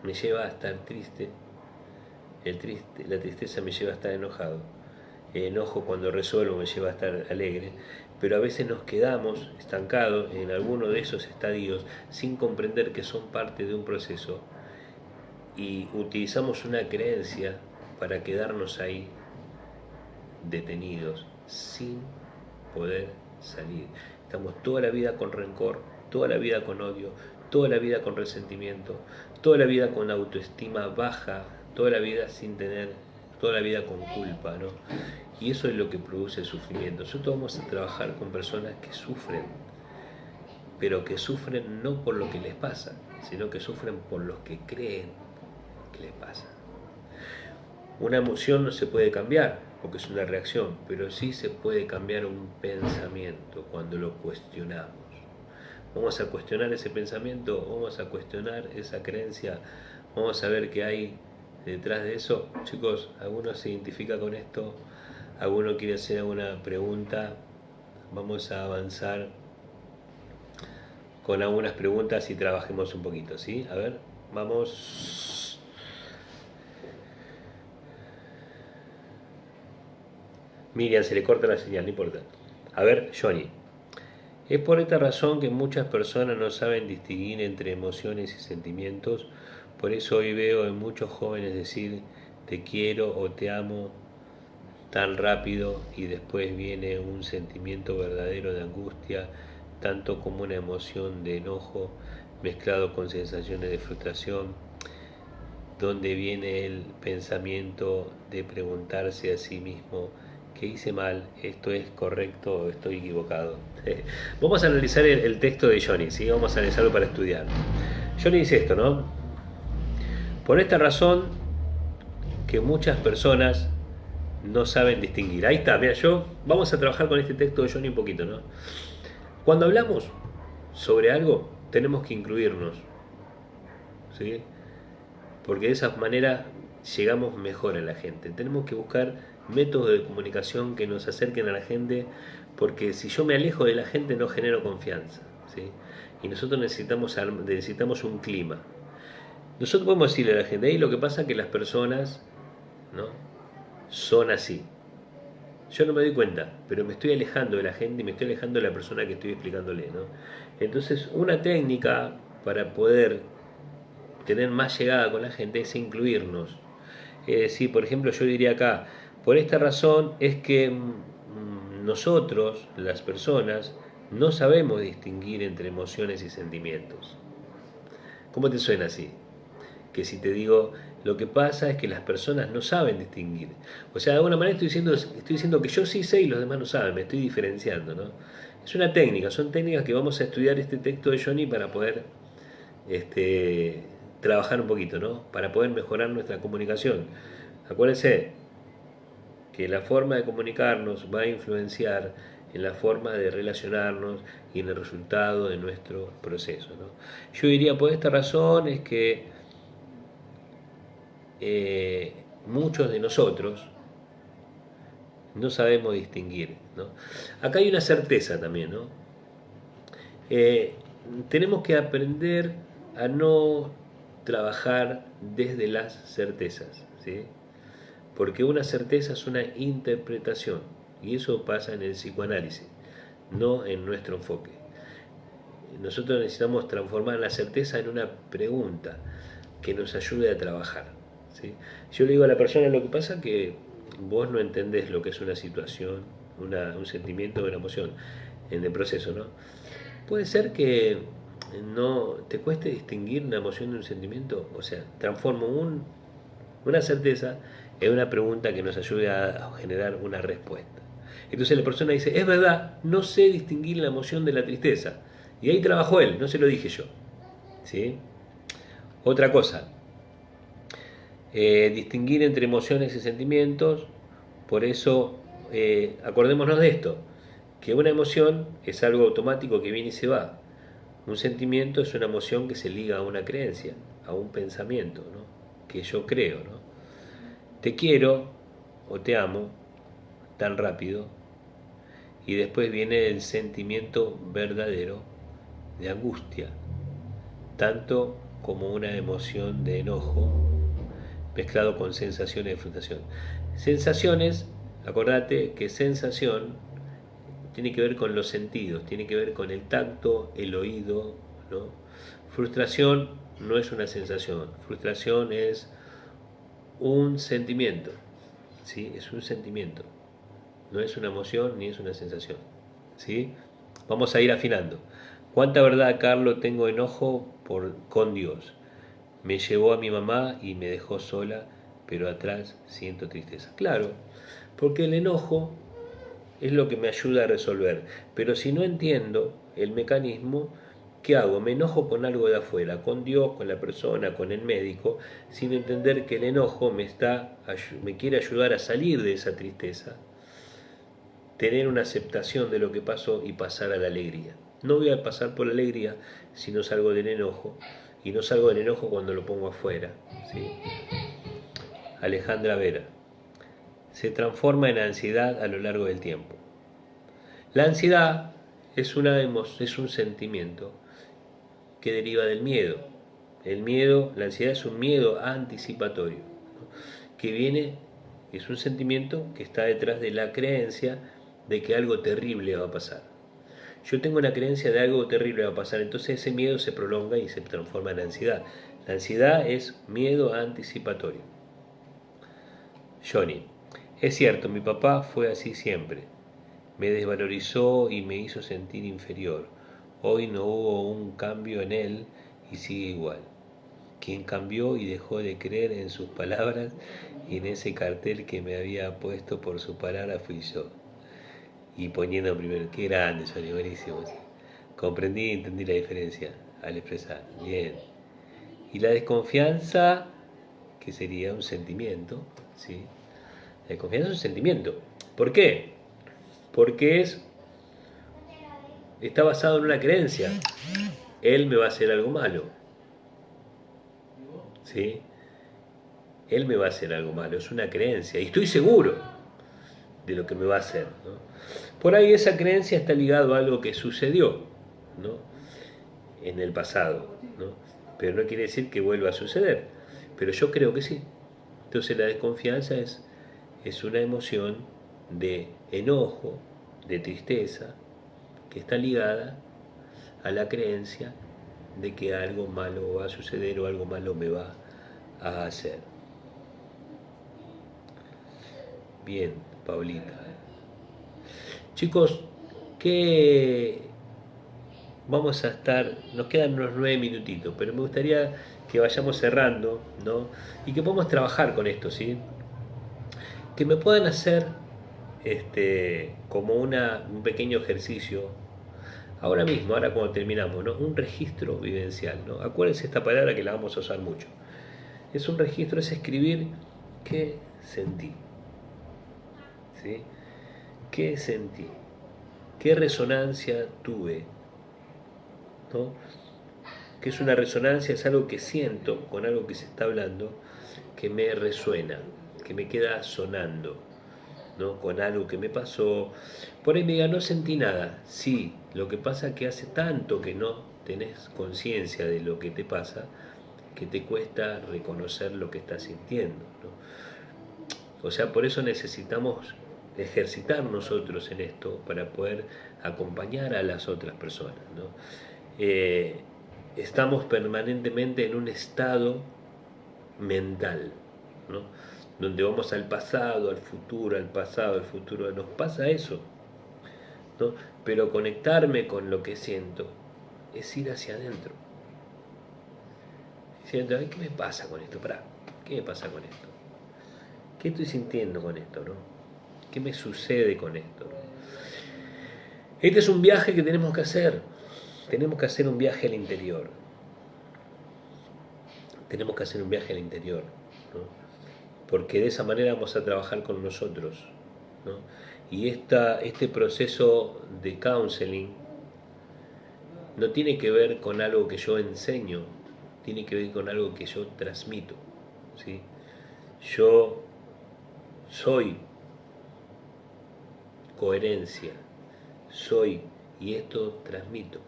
me lleva a estar triste, la tristeza me lleva a estar enojado, el enojo cuando resuelvo me lleva a estar alegre, pero a veces nos quedamos estancados en alguno de esos estadios sin comprender que son parte de un proceso y utilizamos una creencia para quedarnos ahí detenidos sin poder salir. Estamos toda la vida con rencor, toda la vida con odio, toda la vida con resentimiento, toda la vida con autoestima baja, toda la vida sin tener, toda la vida con culpa, ¿no? Y eso es lo que produce el sufrimiento. Nosotros vamos a trabajar con personas que sufren, pero que sufren no por lo que les pasa, sino que sufren por lo que creen que les pasa. Una emoción no se puede cambiar, porque es una reacción, pero sí se puede cambiar un pensamiento cuando lo cuestionamos. Vamos a cuestionar ese pensamiento, vamos a cuestionar esa creencia, vamos a ver qué hay detrás de eso. Chicos, ¿alguno se identifica con esto? ¿Alguno quiere hacer alguna pregunta? vamos a avanzar con algunas preguntas y trabajemos un poquito, ¿sí? A ver, vamos. Miriam, se le corta la señal, no importa. A ver, Johnny. Es por esta razón que muchas personas no saben distinguir entre emociones y sentimientos. Por eso hoy veo en muchos jóvenes decir te quiero o te amo tan rápido y después viene un sentimiento verdadero de angustia, tanto como una emoción de enojo mezclado con sensaciones de frustración, donde viene el pensamiento de preguntarse a sí mismo ¿qué hice mal? ¿Esto es correcto o estoy equivocado? Vamos a analizar el texto de Johnny, ¿sí? Vamos a analizarlo para estudiar. Johnny dice esto, ¿no? Por esta razón que muchas personas no saben distinguir. Ahí está, mira, vamos a trabajar con este texto de Johnny un poquito, ¿no? Cuando hablamos sobre algo, tenemos que incluirnos, ¿sí? Porque de esa manera llegamos mejor a la gente. Tenemos que buscar métodos de comunicación que nos acerquen a la gente, porque si yo me alejo de la gente no genero confianza, ¿sí? Y nosotros necesitamos un clima. Nosotros podemos decirle a la gente, ahí lo que pasa es que las personas, ¿no?, son así. Yo no me doy cuenta, pero me estoy alejando de la gente y me estoy alejando de la persona que estoy explicándole, ¿no? Entonces, una técnica para poder tener más llegada con la gente es incluirnos. Es decir, por ejemplo, yo diría acá, por esta razón es que nosotros, las personas, no sabemos distinguir entre emociones y sentimientos. ¿Cómo te suena así? Que si te digo, lo que pasa es que las personas no saben distinguir. O sea, de alguna manera estoy diciendo que yo sí sé y los demás no saben, me estoy diferenciando, ¿no? Es una técnica, son técnicas que vamos a estudiar este texto de Johnny para poder trabajar un poquito, ¿no? Para poder mejorar nuestra comunicación. Acuérdense que la forma de comunicarnos va a influenciar en la forma de relacionarnos y en el resultado de nuestro proceso, ¿no? Yo diría, por esta razón es que muchos de nosotros no sabemos distinguir, ¿no? Acá hay una certeza también, ¿no? Tenemos que aprender a no trabajar desde las certezas, ¿sí? Porque una certeza es una interpretación y eso pasa en el psicoanálisis, no en nuestro enfoque. Nosotros necesitamos transformar la certeza en una pregunta que nos ayude a trabajar, ¿sí? Yo le digo a la persona, lo que pasa es que vos no entendés lo que es una situación, un sentimiento o una emoción en el proceso, ¿no? Puede ser que no te cueste distinguir una emoción de un sentimiento, o sea, transformo una certeza en una pregunta que nos ayude a generar una respuesta. Entonces la persona dice, es verdad, no sé distinguir la emoción de la tristeza. Y ahí trabajó él, no se lo dije yo, ¿sí? Otra cosa, distinguir entre emociones y sentimientos, por eso acordémonos de esto, que una emoción es algo automático que viene y se va. Un sentimiento es una emoción que se liga a una creencia, a un pensamiento, ¿no?, que yo creo, ¿no? Te quiero o te amo tan rápido y después viene el sentimiento verdadero de angustia, tanto como una emoción de enojo mezclado con sensaciones de frustración. Sensaciones, acordate que sensación tiene que ver con los sentidos, tiene que ver con el tacto, el oído, ¿no? Frustración no es una sensación, frustración es un sentimiento, ¿sí? Es un sentimiento, no es una emoción ni es una sensación, ¿sí? Vamos a ir afinando. ¿Cuánta verdad, Carlos, tengo enojo con Dios? Me llevó a mi mamá y me dejó sola, pero atrás siento tristeza. Claro, porque el enojo es lo que me ayuda a resolver. Pero si no entiendo el mecanismo, ¿qué hago? Me enojo con algo de afuera, con Dios, con la persona, con el médico, sin entender que el enojo me quiere ayudar a salir de esa tristeza, tener una aceptación de lo que pasó y pasar a la alegría. No voy a pasar por la alegría si no salgo del enojo, y no salgo del enojo cuando lo pongo afuera, ¿sí? Alejandra Vera. Se transforma en ansiedad a lo largo del tiempo. La ansiedad es es un sentimiento que deriva del miedo. El miedo, la ansiedad es un miedo anticipatorio, ¿no? Que viene, es un sentimiento que está detrás de la creencia de que algo terrible va a pasar. Yo tengo una creencia de algo terrible va a pasar, entonces ese miedo se prolonga y se transforma en ansiedad. La ansiedad es miedo anticipatorio. Johnny, es cierto, mi papá fue así siempre. Me desvalorizó y me hizo sentir inferior. Hoy no hubo un cambio en él y sigue igual. Quien cambió y dejó de creer en sus palabras y en ese cartel que me había puesto por su palabra fui yo. Y poniendo primero, qué grande, Johnny, buenísimo. Comprendí y entendí la diferencia al expresar. Bien. Y la desconfianza, que sería un sentimiento, ¿sí? La desconfianza es un sentimiento. ¿Por qué? Porque está basado en una creencia. Él me va a hacer algo malo. ¿Sí? Él me va a hacer algo malo. Es una creencia. Y estoy seguro de lo que me va a hacer, ¿no? Por ahí esa creencia está ligada a algo que sucedió, ¿no? En el pasado, ¿no? Pero no quiere decir que vuelva a suceder. Pero yo creo que sí. Entonces la desconfianza es una emoción de enojo, de tristeza, que está ligada a la creencia de que algo malo va a suceder o algo malo me va a hacer. Bien, Paulita. Chicos, que vamos a estar, nos quedan unos 9 minutitos, pero me gustaría que vayamos cerrando, ¿no? Y que podamos trabajar con esto, ¿sí? Que me puedan hacer como un pequeño ejercicio, ahora mismo, ahora cuando terminamos, ¿no? Un registro vivencial, ¿no? Acuérdense esta palabra que la vamos a usar mucho. Es un registro, es escribir qué sentí, ¿sí? ¿Qué sentí? ¿Qué resonancia tuve? ¿No? ¿Qué es una resonancia? Es algo que siento con algo que se está hablando, que me resuena, que me queda sonando, ¿no? Con algo que me pasó. Por ahí me diga, no sentí nada. Sí, lo que pasa es que hace tanto que no tenés conciencia de lo que te pasa, que te cuesta reconocer lo que estás sintiendo, ¿no? O sea, por eso necesitamos ejercitar nosotros en esto para poder acompañar a las otras personas, ¿no? Estamos permanentemente en un estado mental, ¿no? Donde vamos al pasado, al futuro, al pasado, al futuro. Nos pasa eso, ¿no? Pero conectarme con lo que siento es ir hacia adentro. Diciendo, ¿qué me pasa con esto? Pará, ¿qué me pasa con esto? ¿Qué estoy sintiendo con esto, no? ¿Qué me sucede con esto, no? Este es un viaje que tenemos que hacer. Tenemos que hacer un viaje al interior. Tenemos que hacer un viaje al interior, ¿no? Porque de esa manera vamos a trabajar con nosotros, ¿no? Y este proceso de counseling no tiene que ver con algo que yo enseño, tiene que ver con algo que yo transmito, ¿sí? Yo soy coherencia, soy, y esto transmito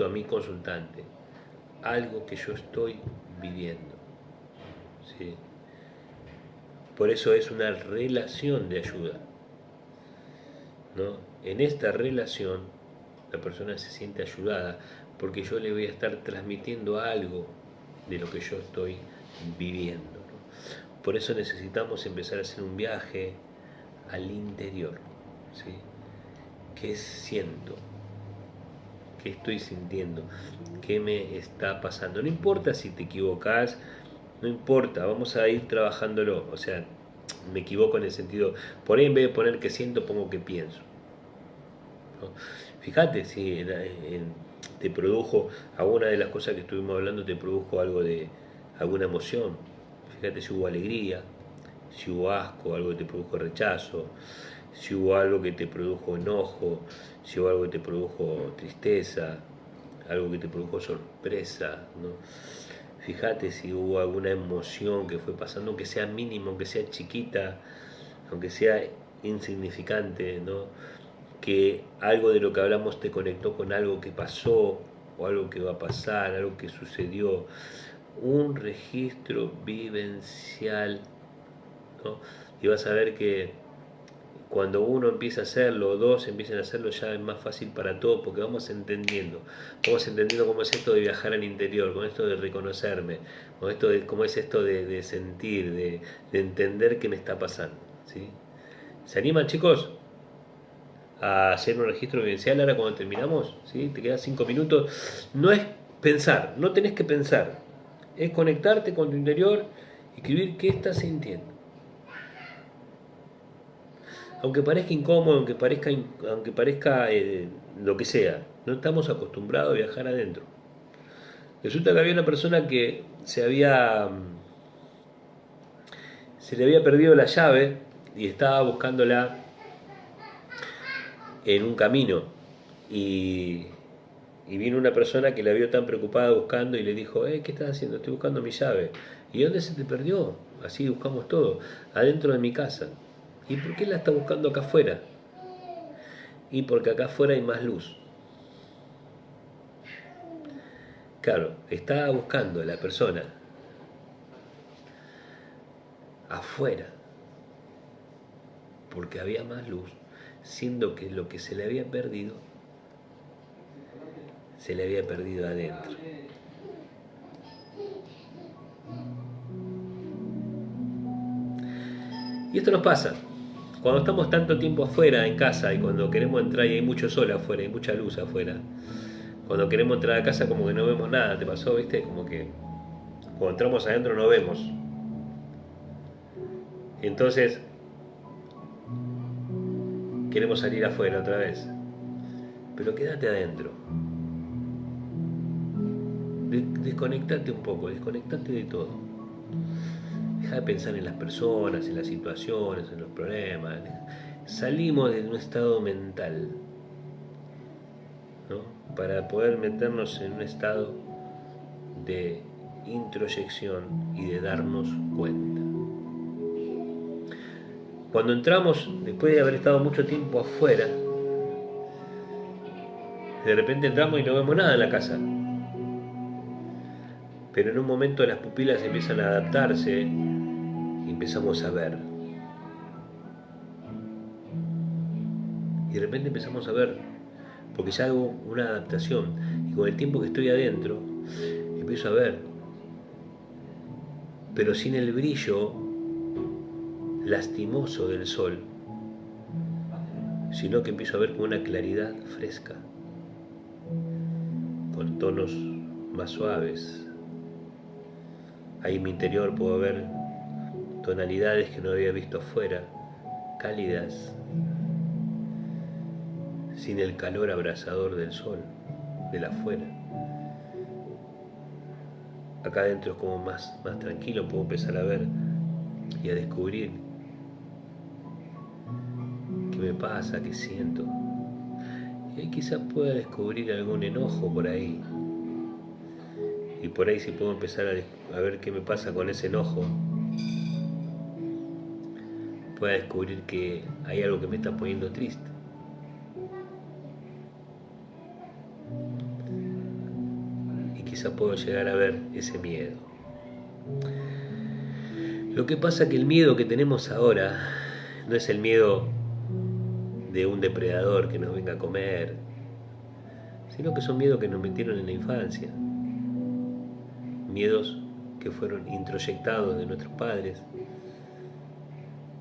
a mi consultante algo que yo estoy viviendo, ¿sí? Por eso es una relación de ayuda, ¿no? En esta relación la persona se siente ayudada porque yo le voy a estar transmitiendo algo de lo que yo estoy viviendo, ¿no? Por eso necesitamos empezar a hacer un viaje al interior, ¿sí? ¿Qué siento? ¿Qué estoy sintiendo? ¿Qué me está pasando? No importa si te equivocás, no importa, vamos a ir trabajándolo. O sea, me equivoco en el sentido, por ahí en vez de poner que siento, pongo que pienso, ¿no? Fíjate si te produjo, alguna de las cosas que estuvimos hablando te produjo algo de alguna emoción. Fíjate si hubo alegría, si hubo asco, algo que te produjo rechazo, si hubo algo que te produjo enojo, si hubo algo que te produjo tristeza, algo que te produjo sorpresa, ¿no? Fíjate si hubo alguna emoción que fue pasando, aunque sea mínima, aunque sea chiquita, aunque sea insignificante, ¿no? Que algo de lo que hablamos te conectó con algo que pasó o algo que va a pasar, algo que sucedió, un registro vivencial, ¿no? Y vas a ver que cuando uno empieza a hacerlo, o dos empiezan a hacerlo, ya es más fácil para todos, porque vamos entendiendo cómo es esto de viajar al interior, con esto de reconocerme, con esto de cómo es esto de sentir, de entender qué me está pasando, ¿sí? ¿Se animan, chicos, a hacer un registro vivencial ahora cuando terminamos? ¿Sí? Te quedan 5 minutos. No es pensar, no tenés que pensar, es conectarte con tu interior y escribir qué estás sintiendo. Aunque parezca incómodo, aunque parezca lo que sea, no estamos acostumbrados a viajar adentro. Resulta que había una persona que se le había perdido la llave y estaba buscándola en un camino, y vino una persona que la vio tan preocupada buscando y le dijo, ¿qué estás haciendo? Estoy buscando mi llave. ¿Y dónde se te perdió? Así buscamos todo, adentro de mi casa. ¿Y por qué la está buscando acá afuera? Y porque acá afuera hay más luz. Claro, estaba buscando a la persona afuera porque había más luz, siendo que lo que se le había perdido adentro. Y esto nos pasa cuando estamos tanto tiempo afuera en casa, y cuando queremos entrar y hay mucho sol afuera, hay mucha luz afuera. Cuando queremos entrar a casa como que no vemos nada, ¿te pasó, viste? Como que cuando entramos adentro no vemos. Y entonces queremos salir afuera otra vez. Pero quédate adentro. Desconectate un poco, desconectate de todo. Deja de pensar en las personas, en las situaciones, en los problemas. Salimos de un estado mental, ¿no? Para poder meternos en un estado de introyección y de darnos cuenta. Cuando entramos, después de haber estado mucho tiempo afuera, de repente entramos y no vemos nada en la casa. Pero en un momento las pupilas empiezan a adaptarse y empezamos a ver. Y de repente empezamos a ver, porque ya hago una adaptación. Y con el tiempo que estoy adentro, empiezo a ver. Pero sin el brillo lastimoso del sol, sino que empiezo a ver con una claridad fresca, con tonos más suaves. Ahí en mi interior puedo ver tonalidades que no había visto afuera, cálidas, sin el calor abrasador del sol, del afuera. Acá adentro es como más tranquilo, puedo empezar a ver y a descubrir qué me pasa, qué siento. Y ahí quizás pueda descubrir algún enojo por ahí. Y por ahí si puedo empezar a ver qué me pasa con ese enojo, pueda descubrir que hay algo que me está poniendo triste. Y quizás puedo llegar a ver ese miedo. Lo que pasa es que el miedo que tenemos ahora no es el miedo de un depredador que nos venga a comer, sino que son miedos que nos metieron en la infancia. Miedos que fueron introyectados de nuestros padres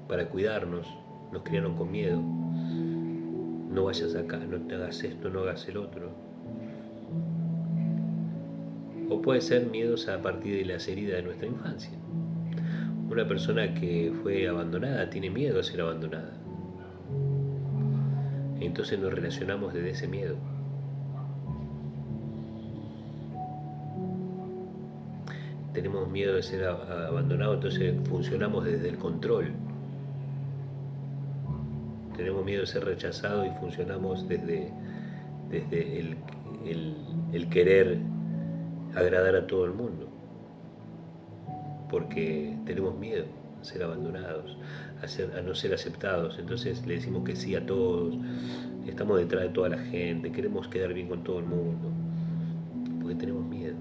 para cuidarnos, nos criaron con miedo. No vayas acá, no te hagas esto, no hagas el otro. O puede ser miedos a partir de las heridas de nuestra infancia. Una persona que fue abandonada tiene miedo a ser abandonada. Entonces nos relacionamos desde ese miedo. Tenemos miedo de ser abandonados, entonces funcionamos desde el control. Tenemos miedo de ser rechazados y funcionamos desde el querer agradar a todo el mundo. Porque tenemos miedo a ser abandonados, a no ser aceptados. Entonces le decimos que sí a todos, estamos detrás de toda la gente, queremos quedar bien con todo el mundo, porque tenemos miedo.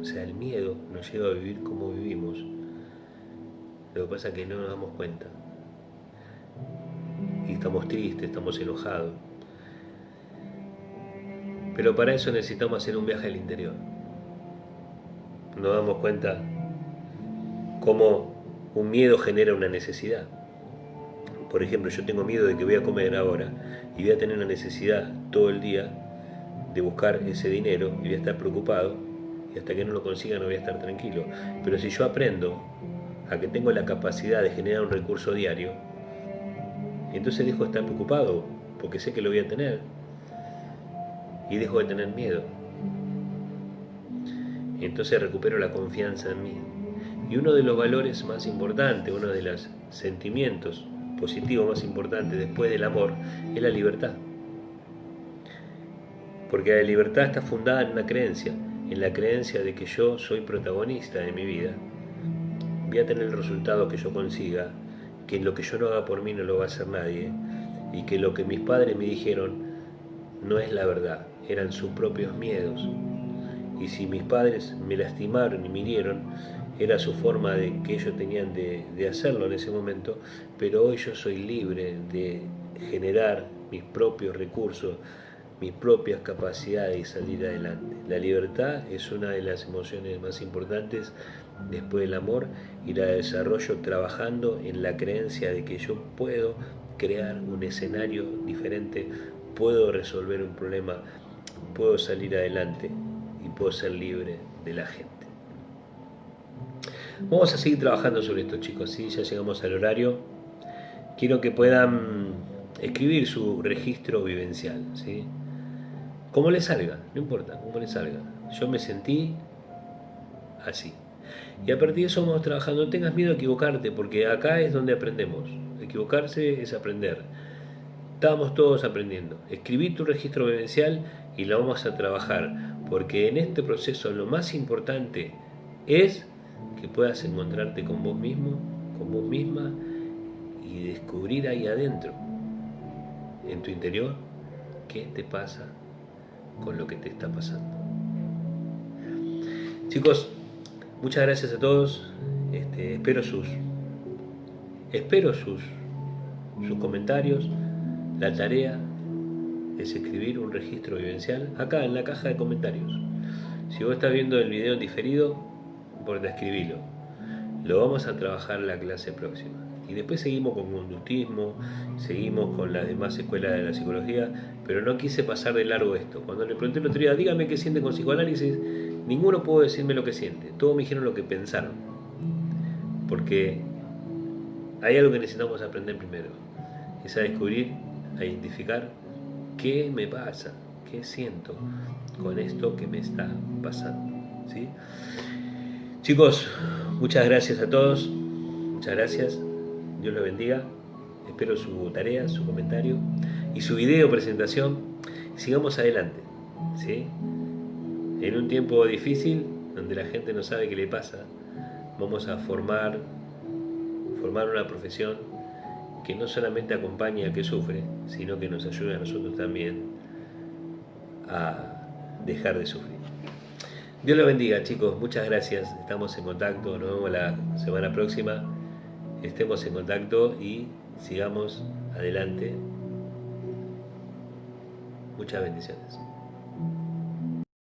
O sea, el miedo nos lleva a vivir como vivimos. Lo que pasa es que no nos damos cuenta. Y estamos tristes, estamos enojados. Pero para eso necesitamos hacer un viaje al interior. Nos damos cuenta cómo un miedo genera una necesidad. Por ejemplo, yo tengo miedo de que voy a comer ahora y voy a tener una necesidad todo el día de buscar ese dinero y voy a estar preocupado y hasta que no lo consiga no voy a estar tranquilo. Pero si yo aprendo a que tengo la capacidad de generar un recurso diario, entonces dejo de estar preocupado porque sé que lo voy a tener y dejo de tener miedo. Entonces recupero la confianza en mí. Y uno de los valores más importantes, uno de los sentimientos positivos más importantes después del amor es la libertad. Porque la libertad está fundada en una creencia, en la creencia de que yo soy protagonista de mi vida, voy a tener el resultado que yo consiga, que lo que yo no haga por mí no lo va a hacer nadie, y que lo que mis padres me dijeron no es la verdad, eran sus propios miedos. Y si mis padres me lastimaron y me hirieron, era su forma de que ellos tenían de hacerlo en ese momento, pero hoy yo soy libre de generar mis propios recursos, mis propias capacidades y salir adelante. La libertad es una de las emociones más importantes después del amor y la desarrollo trabajando en la creencia de que yo puedo crear un escenario diferente, puedo resolver un problema, puedo salir adelante y puedo ser libre de la gente. Vamos a seguir trabajando sobre esto, chicos, ¿sí? Ya llegamos al horario. Quiero que puedan escribir su registro vivencial, ¿sí? Como les salga, no importa, como les salga. Yo me sentí así. Y a partir de eso vamos trabajando. No tengas miedo a equivocarte, porque acá es donde aprendemos. Equivocarse es aprender. Estamos todos aprendiendo. Escribí tu registro vivencial y lo vamos a trabajar, porque en este proceso lo más importante es que puedas encontrarte con vos mismo, con vos misma y descubrir ahí adentro, en tu interior, qué te pasa con lo que te está pasando. Chicos, muchas gracias a todos. Espero sus comentarios. La tarea es escribir un registro vivencial acá en la caja de comentarios. Si vos estás viendo el video en diferido, por escribilo. Lo vamos a trabajar en la clase próxima. Y después seguimos con conductismo, seguimos con las demás escuelas de la psicología, pero no quise pasar de largo esto. Cuando le pregunté el otro día, dígame qué siente con psicoanálisis, ninguno pudo decirme lo que siente. Todos me dijeron lo que pensaron. Porque hay algo que necesitamos aprender primero. Es a descubrir, a identificar qué me pasa, qué siento con esto que me está pasando, ¿sí? Chicos, muchas gracias a todos, muchas gracias, Dios los bendiga, espero su tarea, su comentario y su video presentación. Sigamos adelante, ¿sí? En un tiempo difícil, donde la gente no sabe qué le pasa, vamos a formar una profesión que no solamente acompañe al que sufre, sino que nos ayude a nosotros también a dejar de sufrir. Dios los bendiga, chicos, muchas gracias, estamos en contacto, nos vemos la semana próxima, estemos en contacto y sigamos adelante. Muchas bendiciones.